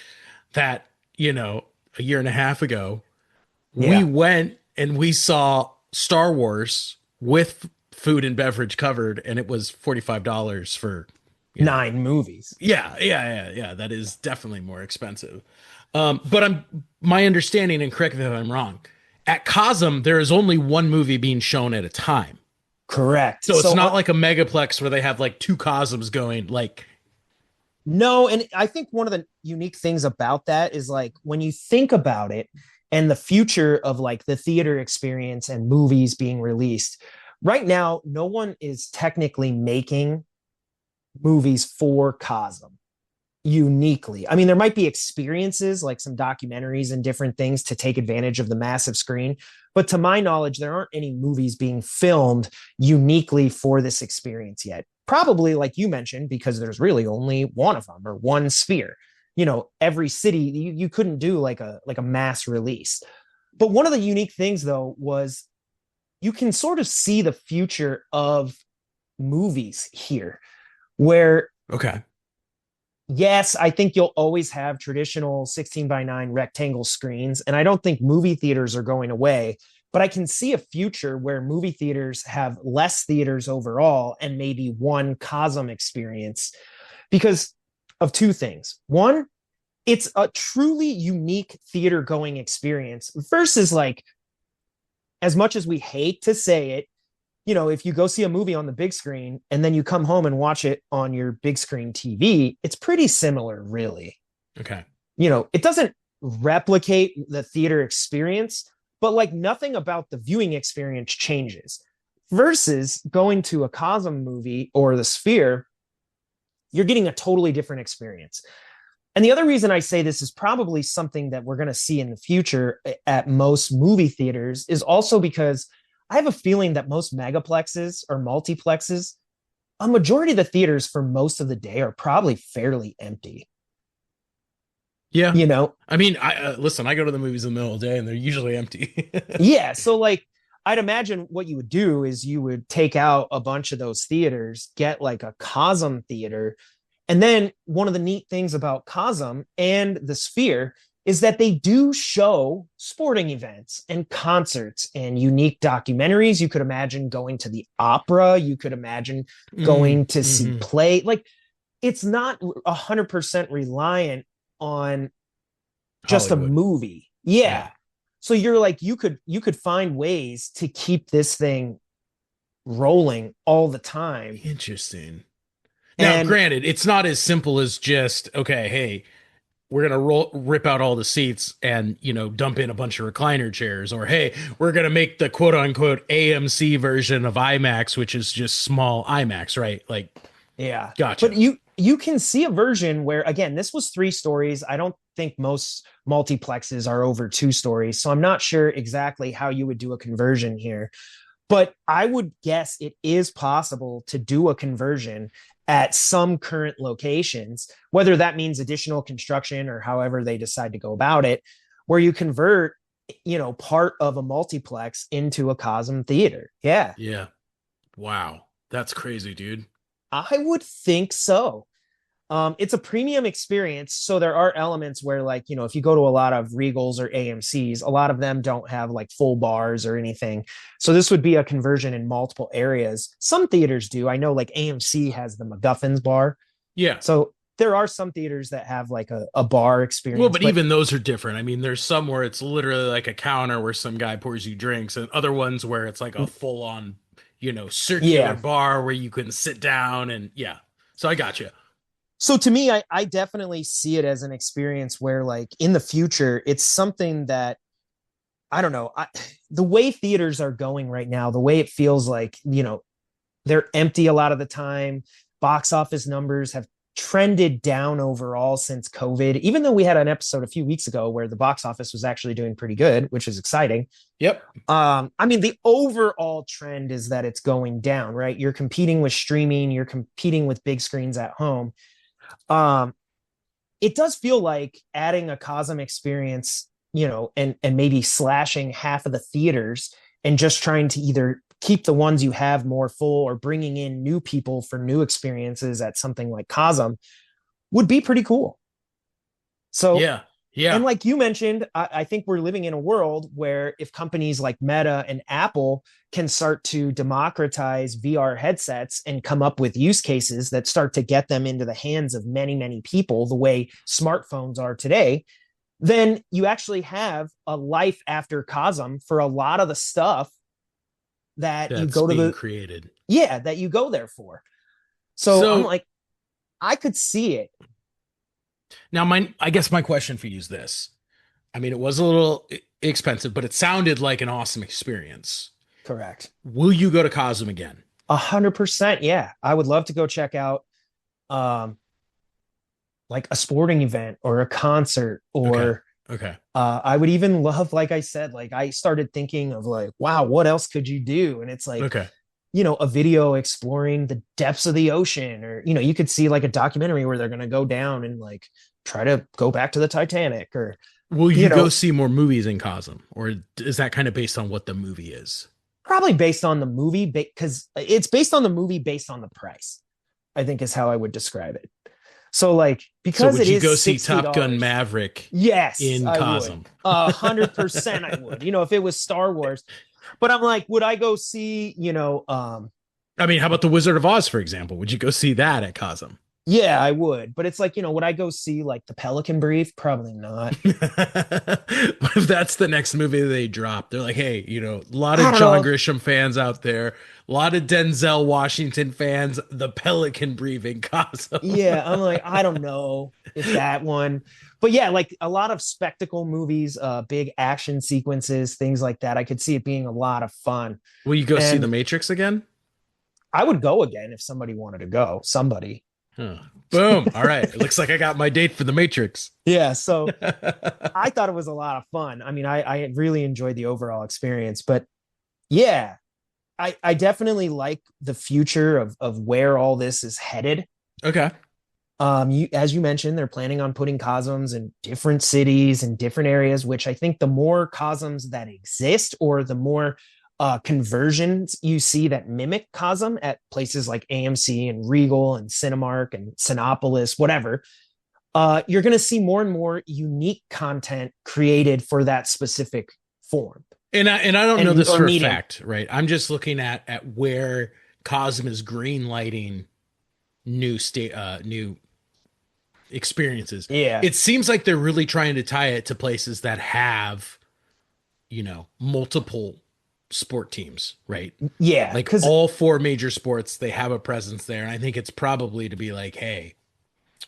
that, a year and a half ago, we Yeah. went and we saw Star Wars with food and beverage covered, and it was $45 for. you know. 9 movies. Yeah. That is definitely more expensive. But my understanding, and correct me if I'm wrong, at Cosm there is only one movie being shown at a time. Correct. So it's So not like a megaplex where they have like two Cosms going. Like, no, and I think one of the unique things about that is like when you think about it and the future of like the theater experience and movies being released. Right now, no one is technically making movies for Cosm uniquely. I mean, there might be experiences like some documentaries and different things to take advantage of the massive screen. But to my knowledge, there aren't any movies being filmed uniquely for this experience yet. Probably, like you mentioned, because there's really only one of them or one sphere. You know, every city you couldn't do like a mass release. But one of the unique things though was you can sort of see the future of movies here, where okay. yes, I think you'll always have traditional 16:9 rectangle screens. And I don't think movie theaters are going away, but I can see a future where movie theaters have less theaters overall and maybe one Cosm experience because of two things. One, it's a truly unique theater going experience versus like, as much as we hate to say it, you know, if you go see a movie on the big screen and then you come home and watch it on your big screen TV, it's pretty similar, really. Okay. You know, it doesn't replicate the theater experience, but like nothing about the viewing experience changes. Versus going to a Cosm movie or the Sphere, you're getting a totally different experience. And the other reason I say this is probably something that we're going to see in the future at most movie theaters is also because I have a feeling that most megaplexes or multiplexes, a majority of the theaters for most of the day are probably fairly empty. Yeah. You know, I mean, I listen, I go to the movies in the middle of the day and they're usually empty. yeah. So, like, I'd imagine what you would do is you would take out a bunch of those theaters, get like a Cosm theater. And then one of the neat things about Cosm and the Sphere is that they do show sporting events and concerts and unique documentaries. You could imagine going to the opera. You could imagine going to see Mm-hmm. play. Like it's not 100% reliant on just a Hollywood. movie. Yeah. Yeah. So you're like, you could find ways to keep this thing rolling all the time. Interesting. Now, And granted, it's not as simple as just, okay, hey, we're gonna rip out all the seats and dump in a bunch of recliner chairs, or hey, we're gonna make the quote unquote AMC version of IMAX, which is just small IMAX, right? Like, yeah. But gotcha. you can see a version where again, this was 3 stories. I don't think most multiplexes are over 2 stories. So I'm not sure exactly how you would do a conversion here. But I would guess it is possible to do a conversion at some current locations, whether that means additional construction or however they decide to go about it, where you convert, part of a multiplex into a Cosm theater. Yeah, Yeah. Wow. That's crazy, dude. I would think so. It's a premium experience. So there are elements where, like, if you go to a lot of Regals or AMCs, a lot of them don't have like full bars or anything. So this would be a conversion in multiple areas. Some theaters do. I know like AMC has the MacGuffin's bar. Yeah. So there are some theaters that have like a bar Well, experience, but but even those are different. I mean, there's some where it's literally like a counter where some guy pours you drinks, and other ones where it's like a full on, circular yeah. bar where you can sit down and yeah. So I got you. So to me, I definitely see it as an experience where like in the future, it's something that I don't know. The way theaters are going right now, the way it feels like, they're empty a lot of the time. Box office numbers have trended down overall since COVID, even though we had an episode a few weeks ago where the box office was actually doing pretty good, which is exciting. Yep. I mean, the overall trend is that it's going down, right? You're competing with streaming, you're competing with big screens at home. Um, it does feel like adding a Cosm experience, and maybe slashing half of the theaters and just trying to either keep the ones you have more full or bringing in new people for new experiences at something like Cosm would be pretty cool. So Yeah. Yeah. And like you mentioned, I think we're living in a world where if companies like Meta and Apple can start to democratize VR headsets and come up with use cases that start to get them into the hands of many, many people, the way smartphones are today, then you actually have a life after Cosm for a lot of the stuff that you That's go to being the, created. yeah, that you go there for. So I'm So like, I could see it. now I guess my question for you is this. I mean, it was a little expensive, but it sounded like an awesome experience. Correct. Will you go to Cosm again? 100%. Yeah. I would love to go check out um, like a sporting event or a concert Okay. or Okay. I would even love, like I said, like I started thinking of like, wow, what else could you do? And it's like, Okay. a video exploring the depths of the ocean, or, you could see like a documentary where they're going to go down and like try to go back to the Titanic or, Will you you go know, see more movies in Cosm, or is that kind of based on what the movie is? probably based on the movie because it's based on the movie based on the price, I think is how I would describe it. So like, So because would it you is go see Top Gun $60. Maverick Yes, in I would. Cosm? 100% I would. If it was Star Wars. But I'm like, would I go see, I mean, how about the Wizard of Oz, for example? Would you go see that at Cosm? yeah, I would. But it's like, would I go see like the Pelican Brief? Probably not. What if that's the next movie they drop? They're like, hey, a lot I of don't know John if, Grisham fans out there, a lot of Denzel Washington fans, the Pelican Briefing Cosmo. yeah, I'm like, I don't know if that one. But yeah, like a lot of spectacle movies, big action sequences, things like that. I could see it being a lot of fun. Will you go see The And Matrix again? I would go again if somebody wanted to go. Somebody. Huh. Boom. All right. It looks like I got my date for The Matrix. Yeah. So I thought it was a lot of fun. I mean, I really enjoyed the overall experience, but yeah, I definitely like the future of where all this is headed. Okay. As you mentioned, they're planning on putting Cosms in different cities and different areas, which I think the more Cosms that exist or the more conversions you see that mimic Cosm at places like AMC and Regal and Cinemark and Cinepolis, whatever, you're going to see more and more unique content created for that specific form And I don't know and this or for a medium. fact, right? I'm just looking at where Cosm is green lighting new experiences. Yeah. It seems like they're really trying to tie it to places that have, multiple sport teams, right? Yeah. Like Because, all four major sports, they have a presence there. And I think it's probably to be like, hey,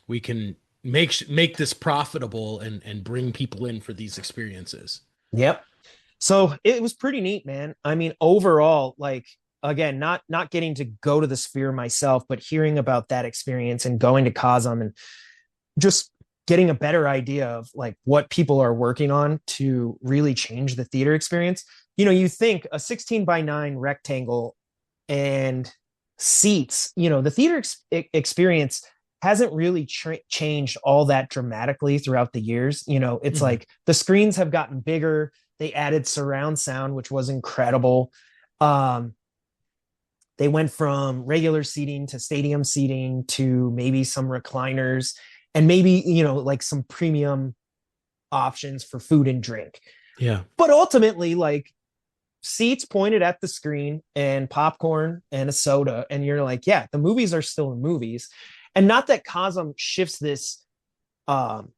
we can make this profitable and bring people in for these experiences. yep. So it was pretty neat, man. I mean, overall, like again, not getting to go to the sphere myself, but hearing about that experience and going to Cosm and just getting a better idea of like what people are working on to really change the theater experience. You think a 16 by 9 rectangle and seats, the theater experience hasn't really changed all that dramatically throughout the years. It's Mhm. like the screens have gotten bigger. They added surround sound, which was incredible. Um, they went from regular seating to stadium seating to maybe some recliners and maybe, like some premium options for food and drink. Yeah. But ultimately, like seats pointed at the screen and popcorn and a soda. And you're like, yeah, the movies are still in movies. And not that Cosm shifts this um,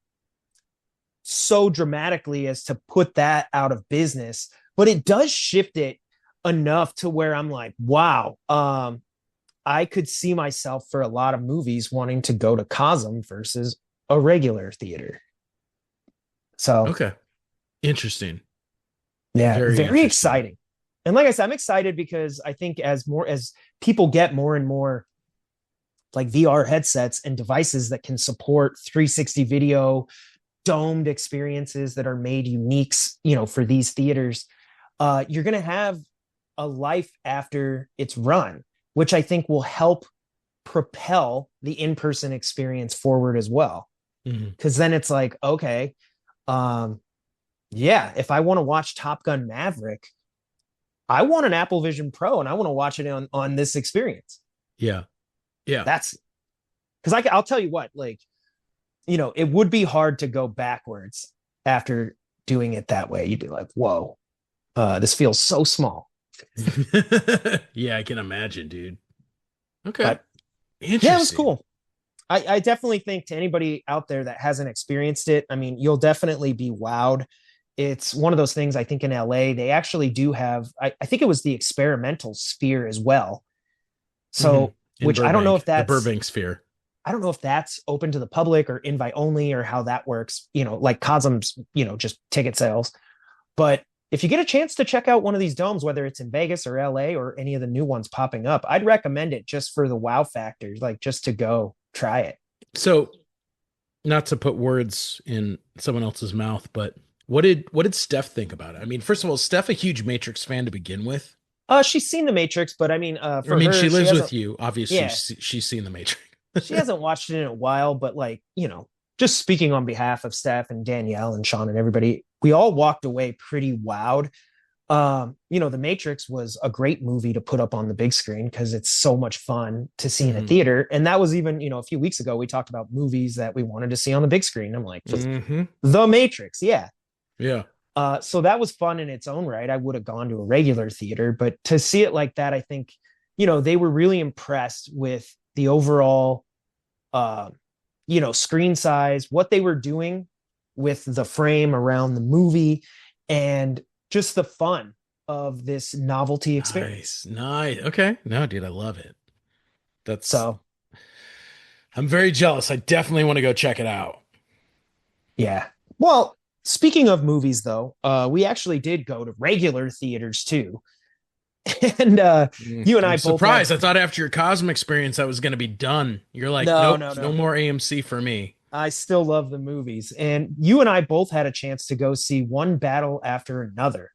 so dramatically as to put that out of business, but it does shift it enough to where I'm like, wow, I could see myself for a lot of movies wanting to go to Cosm versus a regular theater. So Okay. Interesting. yeah, Very very interesting. exciting. And like I said, I'm excited because I think as people get more and more like VR headsets and devices that can support 360 video, domed experiences that are made unique, for these theaters, you're going to have a life after it's run, which I think will help propel the in-person experience forward as well. Mhm. Because then it's like, okay, um, yeah, if I want to watch Top Gun Maverick, I want an Apple Vision Pro and I want to watch it on this experience. Yeah. Yeah. That's because I'll tell you what, like, it would be hard to go backwards after doing it that way. You'd be like, whoa, this feels so small. Yeah, I can imagine, dude. Okay. But yeah, it was Interesting. cool. I definitely think to anybody out there that hasn't experienced it, I mean, you'll definitely be wowed. It's one of those things. I think in LA, they actually do have, I think it was the experimental sphere as well. Hmm. So, In which I don't know if Burbank, the that's, Burbank sphere. I don't know if that's open to the public or invite only or how that works, like Cosm's, just ticket sales. But if you get a chance to check out one of these domes, whether it's in Vegas or LA or any of the new ones popping up, I'd recommend it just for the wow factor, like just to go try it. So, not to put words in someone else's mouth, but what did Steph think about it? I mean, first of all, is Steph a huge Matrix fan to begin with? She's seen the Matrix, but I mean, I for mean, her, she she lives hasn't. with you. Obviously, Yeah, she's seen the Matrix. she hasn't watched it in a while. But like, just speaking on behalf of Steph and Danielle and Sean and everybody, we all walked away pretty wowed. The Matrix was a great movie to put up on the big screen because it's so much fun to see in a Hmm. theater. And that was even, a few weeks ago, we talked about movies that we wanted to see on the big screen. I'm like, Hmm. The Matrix, yeah. Yeah. So that was fun in its own right. I would have gone to a regular theater, but to see it like that, I think, they were really impressed with the overall, uh, screen size, what they were doing with the frame around the movie, and just the fun of this novelty experience. Nice. Nice. Okay. No, dude, I love it. That's So, I'm very jealous. I definitely want to go check it out. yeah. Well, speaking of movies, though, we actually did go to regular theaters too. And you and I'm I both had surprised. I thought after your Cosm experience, that was going to be done. You're like, no, nope, no, no no. more AMC for me. I still love the movies. And you and I both had a chance to go see one battle after another.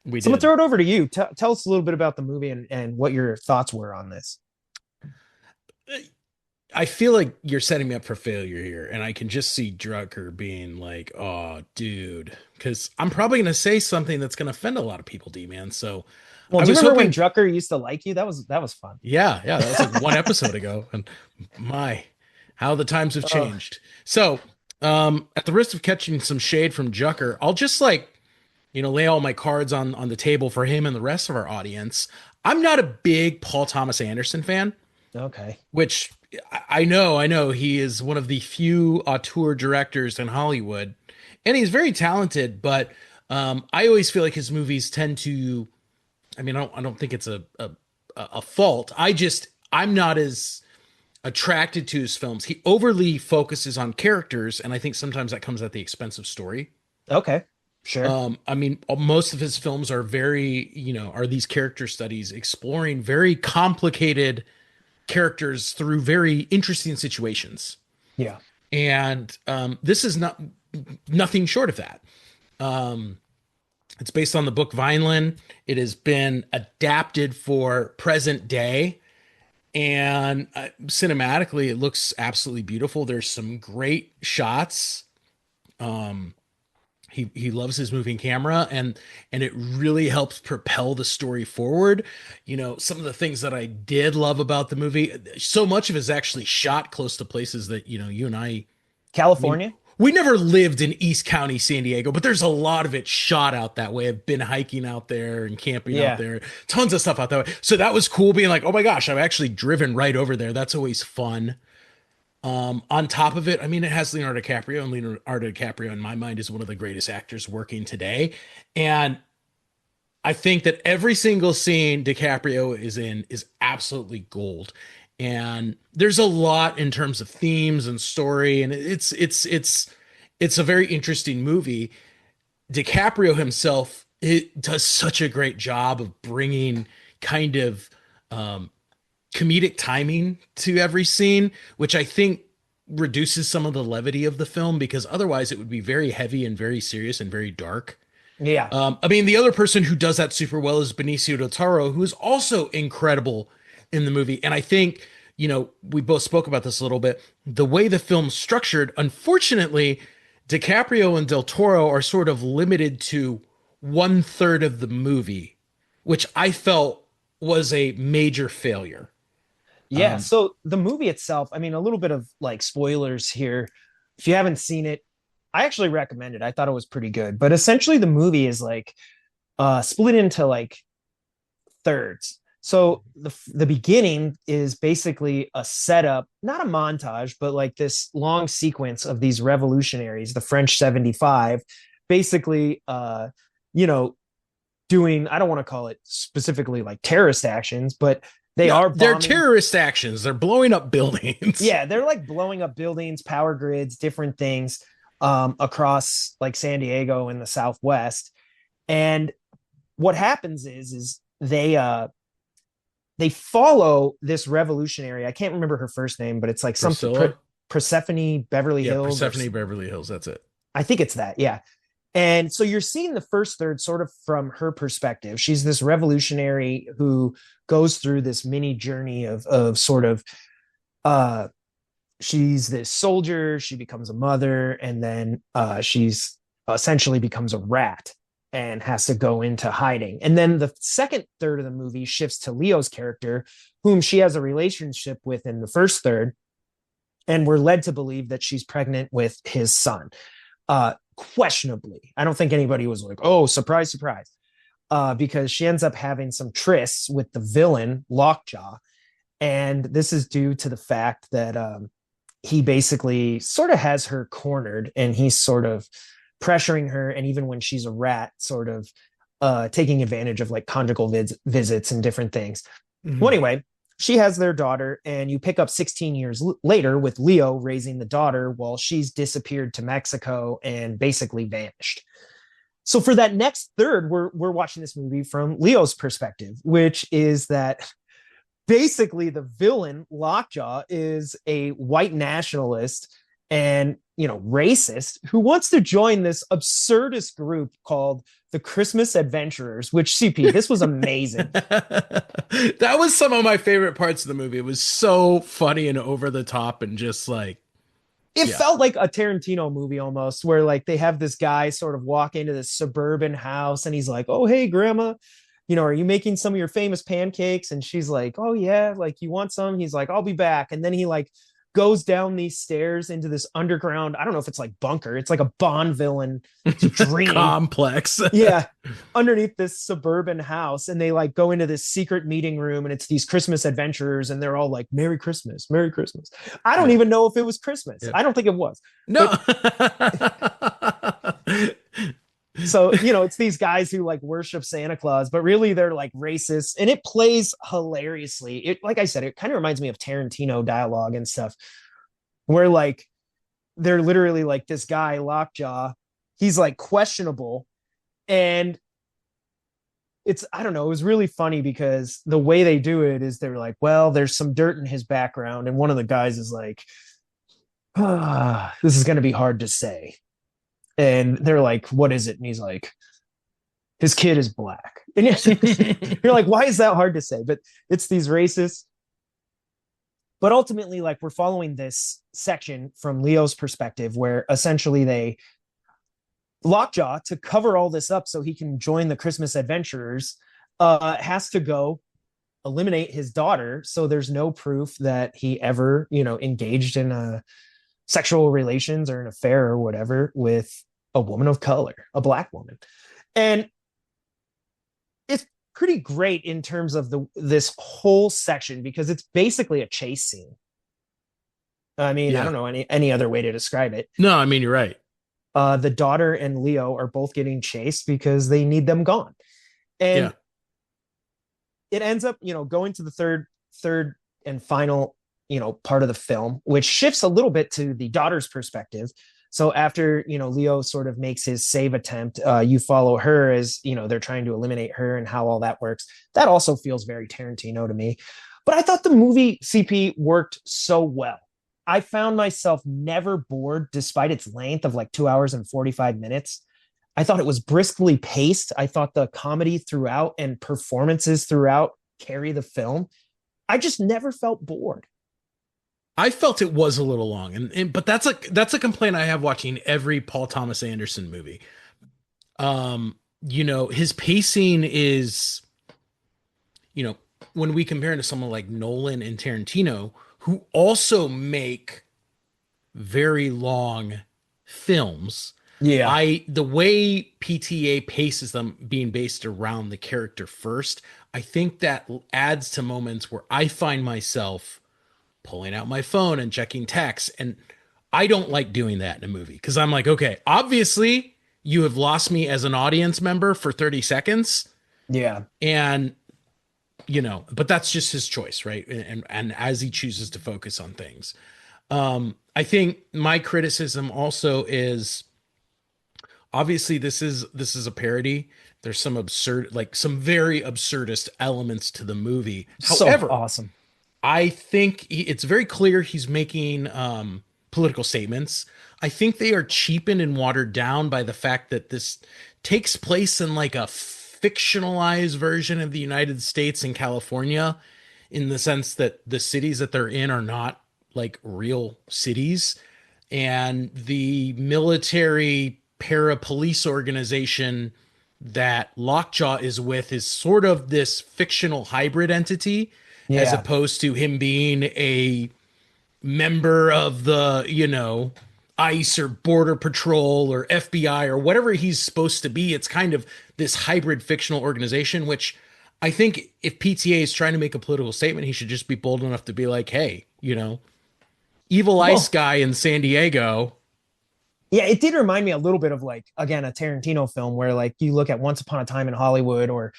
We So I'm going to did. throw it over to you. Tell us a little bit about the movie and what your thoughts were on this. I feel like you're setting me up for failure here, and I can just see Drucker being like, "Oh, dude," because I'm probably going to say something that's going to offend a lot of people, D man. So Well, I do you was remember when hoping, Drucker used to like you? That was fun. yeah, that was like one episode ago, and my, how the times have Oh, changed. So, at the risk of catching some shade from Drucker, I'll just like, lay all my cards on the table for him and the rest of our audience. I'm not a big Paul Thomas Anderson fan, okay. which I know he is one of the few auteur directors in Hollywood, and he's very talented. But I always feel like his movies tend to. I mean, I don't think it's a fault. I'm not as attracted to his films. He overly focuses on characters, and I think sometimes that comes at the expense of story. Okay. Sure. I mean, most of his films are very, are these character studies exploring very complicated characters through very interesting situations. Yeah. And this is nothing short of that. Um, it's based on the book Vineland. It has been adapted for present day, and cinematically, it looks absolutely beautiful. There's some great shots. Um, he loves his moving camera, and it really helps propel the story forward. Some of the things that I did love about the movie, so much of it is actually shot close to places that you and I mean, California? we never lived in East County, San Diego, but there's a lot of it shot out that way. I've been hiking out there and camping out Yeah. there, tons of stuff out that way. So that was cool being like, oh my gosh, I've actually driven right over there. That's always fun. On top of it, I mean, it has Leonardo DiCaprio, and Leonardo DiCaprio, in my mind, is one of the greatest actors working today. And I think that every single scene DiCaprio is in is absolutely gold. And there's a lot in terms of themes and story, and it's a very interesting movie. DiCaprio himself, it does such a great job of bringing kind of um, comedic timing to every scene, which I think reduces some of the levity of the film because otherwise it would be very heavy and very serious and very dark. Yeah. I mean, the other person who does that super well is Benicio del Toro, who is also incredible in the movie. And I think, we both spoke about this a little bit. The way the film's structured, unfortunately, DiCaprio and del Toro are sort of limited to one third of the movie, which I felt was a major failure. Yeah. Um, So the movie itself, I mean, a little bit of like spoilers here. If you haven't seen it, I actually recommend it. I thought it was pretty good. But essentially the movie is like split into like thirds. So the beginning is basically a setup, not a montage, but like this long sequence of these revolutionaries, the French 75, basically you know, doing, I don't want to call it specifically like terrorist actions, but they Yeah, are they're bombing. terrorist actions. They're blowing up buildings. Yeah, they're like blowing up buildings, power grids, different things across like San Diego in the Southwest. And what happens is they follow this revolutionary. I can't remember her first name, but it's like something Priscilla? Persephone Beverly Yeah, Hills, or Persephone Beverly Hills. That's it. I think it's that. Yeah. And so you're seeing the first third sort of from her perspective. She's this revolutionary who goes through this mini journey of sort of uh she's this soldier, she becomes a mother, and then she's essentially becomes a rat and has to go into hiding. And then the second third of the movie shifts to Leo's character, whom she has a relationship with in the first third, and we're led to believe that she's pregnant with his son. Questionably, I don't think anybody was like, "Oh, surprise, surprise," because she ends up having some trysts with the villain Lockjaw, and this is due to the fact that he basically sort of has her cornered, and he's sort of pressuring her, and even when she's a rat, sort of taking advantage of like conjugal visits and different things. Well, Mhm. anyway, she has their daughter, and you pick up 16 years later with Leo raising the daughter while she's disappeared to Mexico and basically vanished. So for that next third, we're watching this movie from Leo's perspective, which is that basically the villain Lockjaw is a white nationalist and racist who wants to join this absurdist group called the Christmas Adventurers. Which, CP, this was amazing. That was some of my favorite parts of the movie. It was so funny and over the top and just like, It yeah. felt like a Tarantino movie almost, where like they have this guy sort of walk into this suburban house and he's like, "Oh, hey, grandma, are you making some of your famous pancakes?" And she's like, "Oh, yeah, like you want some?" He's like, "I'll be back." And then he like goes down these stairs into this underground, I don't know if it's like bunker, it's like a Bond villain dream. Complex. Yeah, underneath this suburban house, and they like go into this secret meeting room, and it's these Christmas adventurers, and they're all like, "Merry Christmas, Merry Christmas." I don't Yeah. even know if it was Christmas. Yeah. I don't think it was. But No. so, it's these guys who like worship Santa Claus, but really they're like racist, and it plays hilariously. It, like I said, it kind of reminds me of Tarantino dialogue and stuff, where like they're literally like, this guy Lockjaw, he's like questionable, and it's, I don't know, it was really funny because the way they do it is they're like, well, there's some dirt in his background, and one of the guys is like, this is going to be hard to say. And they're like, what is it? And he's like, his kid is black. And you're like, why is that hard to say? But it's these racists. But ultimately, like, we're following this section from Leo's perspective, where essentially they Lockjaw, to cover all this up so he can join the Christmas Adventurers, has to go eliminate his daughter. So there's no proof that he ever, engaged in a sexual relations or an affair or whatever with a woman of color, a black woman. And it's pretty great in terms of this whole section because it's basically a chase scene. I mean, I Yeah. don't know any other way to describe it. No, I mean, you're right. The daughter and Leo are both getting chased because they need them gone. Yeah. And it ends up, going to the third and final, part of the film, which shifts a little bit to the daughter's perspective. So after, Leo sort of makes his save attempt, you follow her as, they're trying to eliminate her and how all that works. That also feels very Tarantino to me. But I thought the movie, CP, worked so well. I found myself never bored despite its length of like 2 hours and 45 minutes. I thought it was briskly paced. I thought the comedy throughout and performances throughout carry the film. I just never felt bored. I felt it was a little long, but that's a complaint I have watching every Paul Thomas Anderson movie. His pacing is, when we compare it to someone like Nolan and Tarantino, who also make very long films. Yeah. The way PTA paces them being based around the character first, I think that adds to moments where I find myself pulling out my phone and checking texts. And I don't like doing that in a movie because I'm like, okay, obviously you have lost me as an audience member for 30 seconds. Yeah. And, but that's just his choice, right? And as he chooses to focus on things. I think my criticism also is obviously this is a parody. There's some absurd, like some very absurdist elements to the movie. So However, awesome. I think it's very clear he's making political statements. I think they are cheapened and watered down by the fact that this takes place in like a fictionalized version of the United States in California, in the sense that the cities that they're in are not like real cities. And the military para police organization that Lockjaw is with is sort of this fictional hybrid entity, as Yeah. opposed to him being a member of the, ICE or Border Patrol or FBI or whatever he's supposed to be. It's kind of this hybrid fictional organization, which I think if PTA is trying to make a political statement, he should just be bold enough to be like, hey, evil ice Well, guy in San Diego. yeah, it did remind me a little bit of like, again, a Tarantino film where like you look at Once Upon a Time in Hollywood or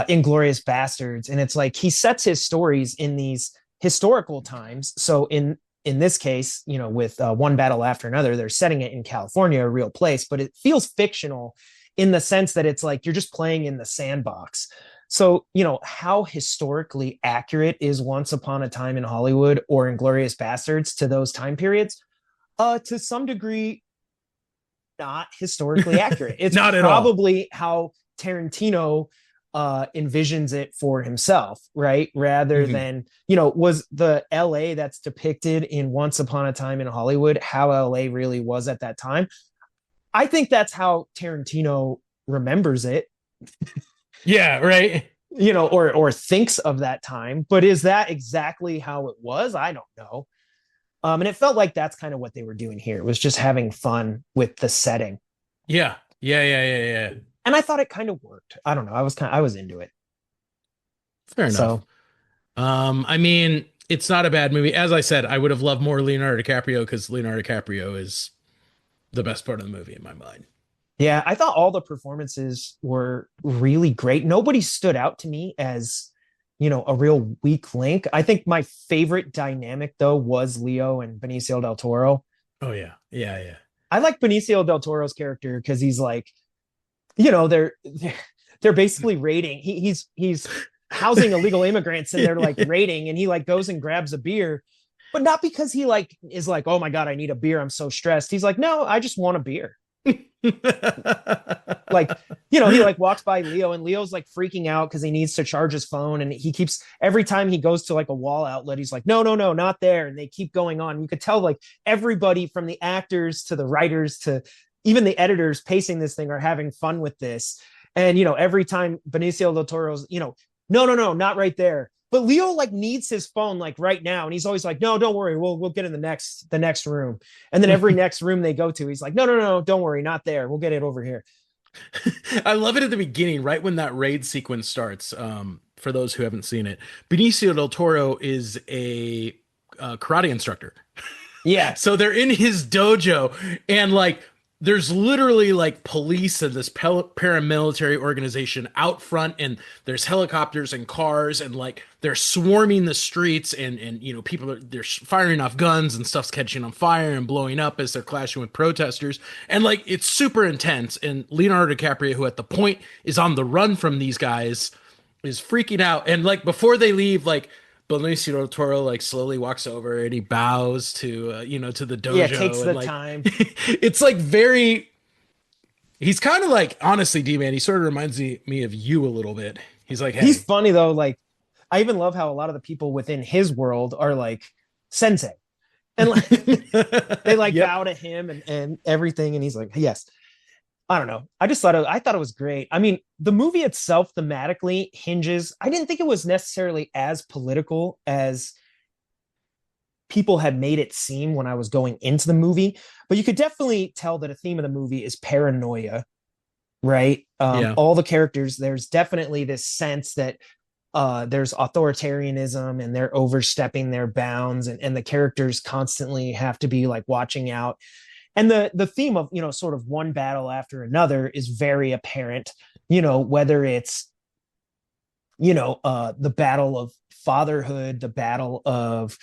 Inglorious Bastards, and it's like he sets his stories in these historical times. So in this case, with One Battle After Another, they're setting it in California, a real place, but it feels fictional in the sense that it's like you're just playing in the sandbox. So, how historically accurate is Once Upon a Time in Hollywood or Inglorious Bastards to those time periods? To some degree, not historically accurate. It's Not at all. probably how Tarantino envisions it for himself, right? Rather Mhm. than, was the LA that's depicted in Once Upon a Time in Hollywood how LA really was at that time? I think that's how Tarantino remembers it, Yeah, right. or thinks of that time. But is that exactly how it was? I don't know. And it felt like that's kind of what they were doing here. It was just having fun with the setting. Yeah. Yeah, yeah, yeah, yeah. And I thought it kind of worked. I don't know. I was into it. Fair enough. So I mean, it's not a bad movie. As I said, I would have loved more Leonardo DiCaprio because Leonardo DiCaprio is the best part of the movie in my mind. yeah, I thought all the performances were really great. Nobody stood out to me as, a real weak link. I think my favorite dynamic though was Leo and Benicio del Toro. Oh yeah. Yeah, yeah. I like Benicio del Toro's character because he's like, they're basically raiding. He's housing illegal immigrants and they're like raiding, and he like goes and grabs a beer, but not because he like is like, oh my god, I need a beer, I'm so stressed. He's like, no, I just want a beer. Like, he like walks by Leo, and Leo's like freaking out because he needs to charge his phone, and he keeps, every time he goes to like a wall outlet, he's like, no, no, no, not there, and they keep going on. You could tell like everybody from the actors to the writers to even the editors pacing this thing are having fun with this. And every time Benicio del Toro's, no, no, no, not right there. But Leo like needs his phone like right now, and he's always like, "No, don't worry, we'll get in the next room." And then every next room they go to, he's like, "No, no, no, don't worry, not there. We'll get it over here." I love it at the beginning, right when that raid sequence starts. For those who haven't seen it, Benicio del Toro is a karate instructor. Yeah, So they're in his dojo, and like there's literally like police and this paramilitary organization out front, and there's helicopters and cars, and like they're swarming the streets, and people they're firing off guns, and stuff's catching on fire and blowing up as they're clashing with protesters, and like it's super intense. And Leonardo DiCaprio, who at the point is on the run from these guys, is freaking out, and like before they leave, like Benicio del Toro like slowly walks over and he bows to to the yeah, takes dojo, and the like time. it's like very, he's kind of like, honestly, D man, he sort of reminds me of you a little bit. He's like, He's hey. funny though. Like, I even love how a lot of the people within his world are like sensei, and like they like Yep. bow to him and everything, and he's like, yes. I don't know. I thought it was great. I mean, the movie itself thematically hinges. I didn't think it was necessarily as political as people had made it seem when I was going into the movie, but you could definitely tell that a theme of the movie is paranoia, right? Yeah. All the characters, there's definitely this sense that there's authoritarianism and they're overstepping their bounds, and the characters constantly have to be like watching out. And the theme of, sort of one battle after another is very apparent, whether it's, the battle of fatherhood, the battle of,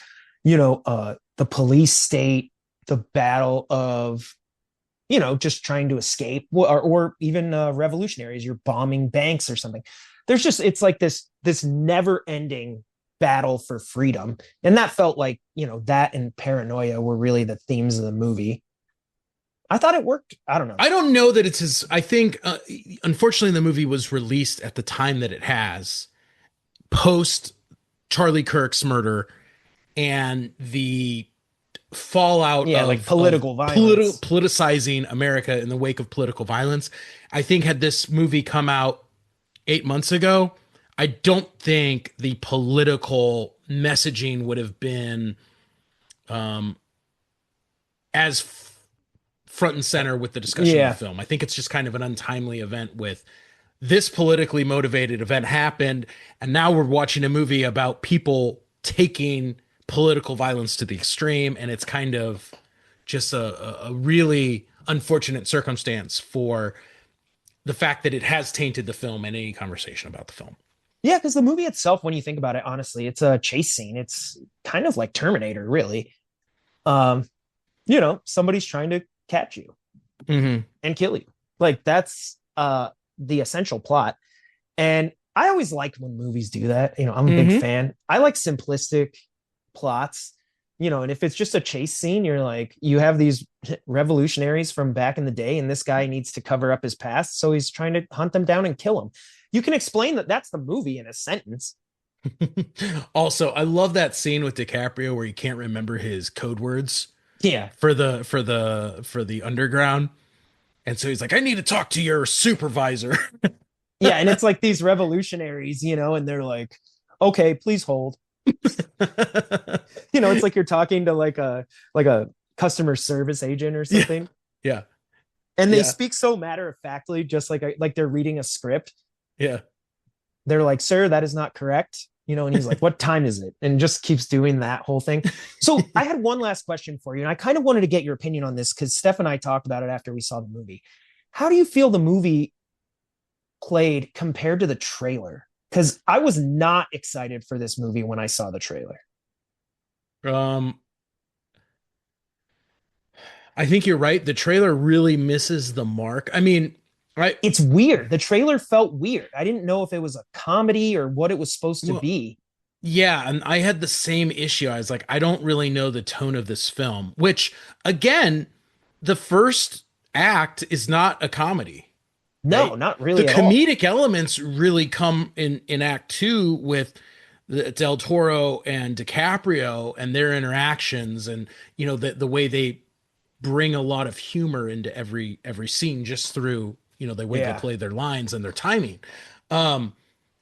the police state, the battle of, just trying to escape, or even revolutionaries, you're bombing banks or something. There's just, it's like this never ending battle for freedom. And that felt like, that and paranoia were really the themes of the movie. I thought it worked. I don't know. I don't know that it's his. I think, unfortunately, the movie was released at the time that it has, post Charlie Kirk's murder and the fallout Yeah, like political violence. politicizing America in the wake of political violence. I think had this movie come out 8 months ago, I don't think the political messaging would have been um, as front and center with the discussion of the Yeah. film. I think it's just kind of an untimely event with this politically motivated event happened, and now we're watching a movie about people taking political violence to the extreme, and it's kind of just a really unfortunate circumstance for the fact that it has tainted the film and any conversation about the film. Yeah, because the movie itself, when you think about it, honestly, it's a chase scene. It's kind of like Terminator, really. Um, somebody's trying to catch you Mm-hmm. and kill you. Like that's the essential plot. And I always like when movies do that. I'm a big Mm-hmm. fan. I like simplistic plots, and if it's just a chase scene, you're like, you have these revolutionaries from back in the day, and this guy needs to cover up his past. So he's trying to hunt them down and kill them. You can explain that that's the movie in a sentence. Also, I love that scene with DiCaprio where he can't remember his code words Yeah. for the underground. And so he's like, I need to talk to your supervisor. Yeah. And it's like these revolutionaries, and they're like, okay, please hold. It's like you're talking to like a customer service agent or Yeah. something. Yeah. And they Yeah. speak so matter of factly, just like they're reading a script. Yeah. They're like, sir, that is not correct. And he's like, what time is it? And just keeps doing that whole thing. So I had one last question for you. And I kind of wanted to get your opinion on this because Steph and I talked about it after we saw the movie. How do you feel the movie played compared to the trailer? Because I was not excited for this movie when I saw the trailer. Um, I think you're right. The trailer really misses the mark. I mean, right. It's weird. The trailer felt weird. I didn't know if it was a comedy or what it was supposed to Well, be. yeah, and I had the same issue. I was like, I don't really know the tone of this film, which again, the first act is not a comedy, No, right? not The really at all. comedic elements really come in act two with Del Toro and DiCaprio and their interactions, and the way they bring a lot of humor into every scene just through the way they Yeah. play their lines and their timing. Um,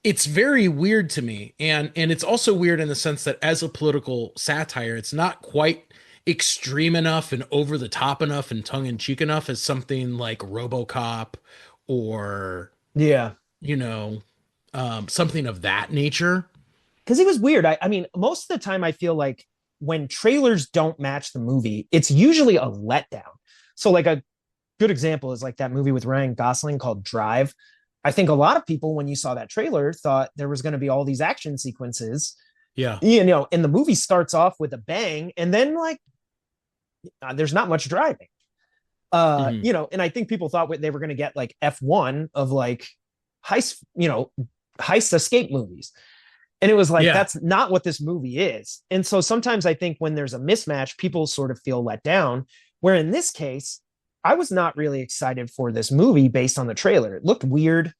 it's very weird to me, and it's also weird in the sense that as a political satire, it's not quite extreme enough and over the top enough and tongue in cheek enough as something like RoboCop or Yeah. you know something of that nature. Because it was weird. I mean, most of the time, I feel like when trailers don't match the movie, it's usually a letdown. So, like a good example is like that movie with Ryan Gosling called Drive. I think a lot of people, when you saw that trailer, thought there was going to be all these action sequences, Yeah. and the movie starts off with a bang, and then like there's not much driving. Mhm. And I think people thought they were going to get like F1 of like heist, heist escape movies. And it was like, Yeah. that's not what this movie is. And so sometimes I think when there's a mismatch, people sort of feel let down. Where in this case, I was not really excited for this movie based on the trailer. It looked weird.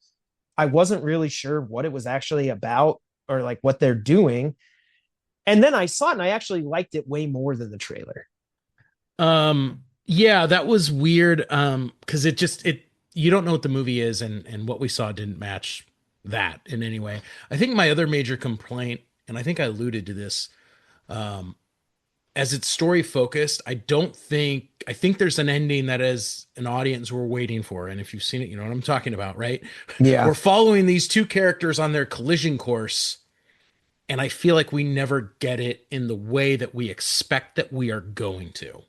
I wasn't really sure what it was actually about or like what they're doing. And then I saw it and I actually liked it way more than the trailer. Yeah, that was weird. Because it you don't know what the movie is, and what we saw didn't match that in any way. I think my other major complaint, and I think I alluded to this, um, as it's story focused, I think there's an ending that as an audience we're waiting for. And if you've seen it, you know what I'm talking about, right? Yeah. We're following these two characters on their collision course, and I feel like we never get it in the way that we expect that we are going to.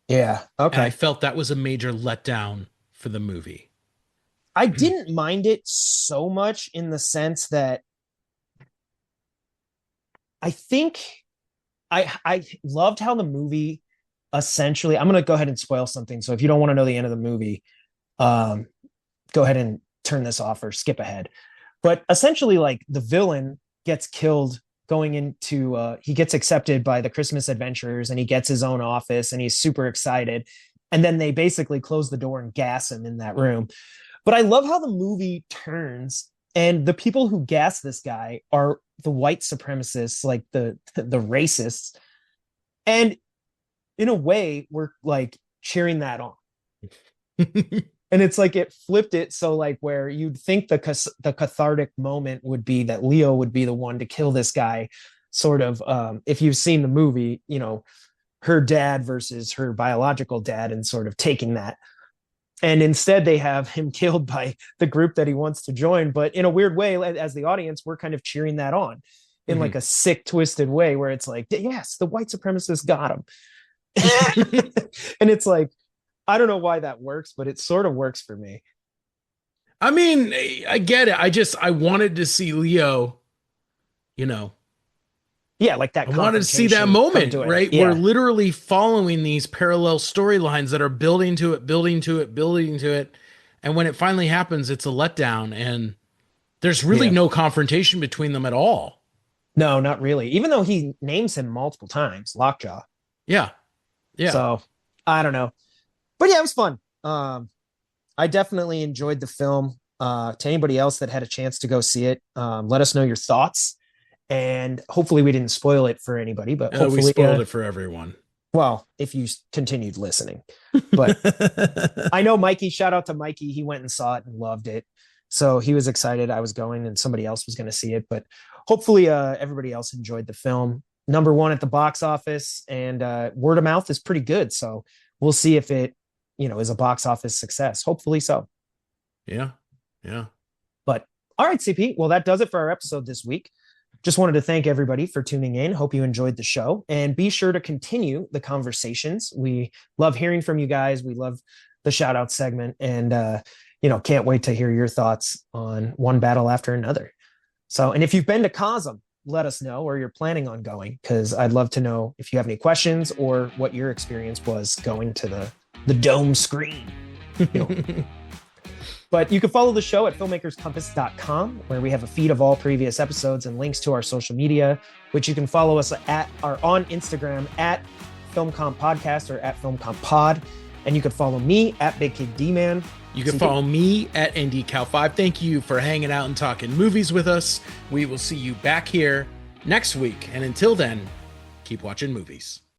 Yeah. And I Okay. felt that was a major letdown for the movie. I didn't mind it so much in the sense that I think I loved how the movie essentially, I'm gonna go ahead and spoil something. So if you don't want to know the end of the movie, um, go ahead and turn this off or skip ahead. But essentially, like the villain gets killed going into he gets accepted by the Christmas adventurers and he gets his own office and he's super excited. And then they basically close the door and gas him in that room. But I love how the movie turns and the people who gas this guy are the white supremacists, like the racists. And in a way, we're like cheering that on. And it's like it flipped it so like where you'd think the cathartic moment would be that Leo would be the one to kill this guy, sort of if you've seen the movie, you know, her dad versus her biological dad and sort of taking that. And instead they have him killed by the group that he wants to join. But in a weird way, as the audience, we're kind of cheering that on in like a sick, twisted way where it's like, yes, the white supremacists got him. And it's like, I don't know why that works, but it sort of works for me. I mean, I get it. I wanted to see Leo, you know, Yeah, like that I wanted to see that confrontation come moment, to it. right? We're Yeah, literally following these parallel storylines that are building to it, building to it, building to it. And when it finally happens, it's a letdown. And there's really yeah. no confrontation between them at all. No, not really. Even though he names him multiple times, Lockjaw. Yeah. Yeah. So I don't know. But yeah, it was fun. I definitely enjoyed the film. To anybody else that had a chance to go see it, let us know your thoughts. And hopefully we didn't spoil it for anybody, but We hopefully, spoiled it for everyone. well, if you continued listening. But I know Mikey, shout out to Mikey. He went and saw it and loved it. So he was excited I was going and somebody else was going to see it. But hopefully everybody else enjoyed the film. Number one at the box office and word of mouth is pretty good. So we'll see if it, you know, is a box office success. Hopefully so. Yeah. Yeah. But all right, CP. Well, that does it for our episode this week. Just wanted to thank everybody for tuning in. Hope you enjoyed the show and be sure to continue the conversations. We love hearing from you guys. We love the shout out segment and, you know, can't wait to hear your thoughts on one battle after another. So, and if you've been to Cosm, let us know or you're planning on going because I'd love to know if you have any questions or what your experience was going to the dome screen. You know. But you can follow the show at filmmakerscompass.com, where we have a feed of all previous episodes and links to our social media, which you can follow us at or on Instagram at FilmComp Podcast or at FilmComp Pod. And you can follow me at Big Kid D-Man. You can follow me at NDCal5. Thank you for hanging out and talking movies with us. We will see you back here next week. And until then, keep watching movies.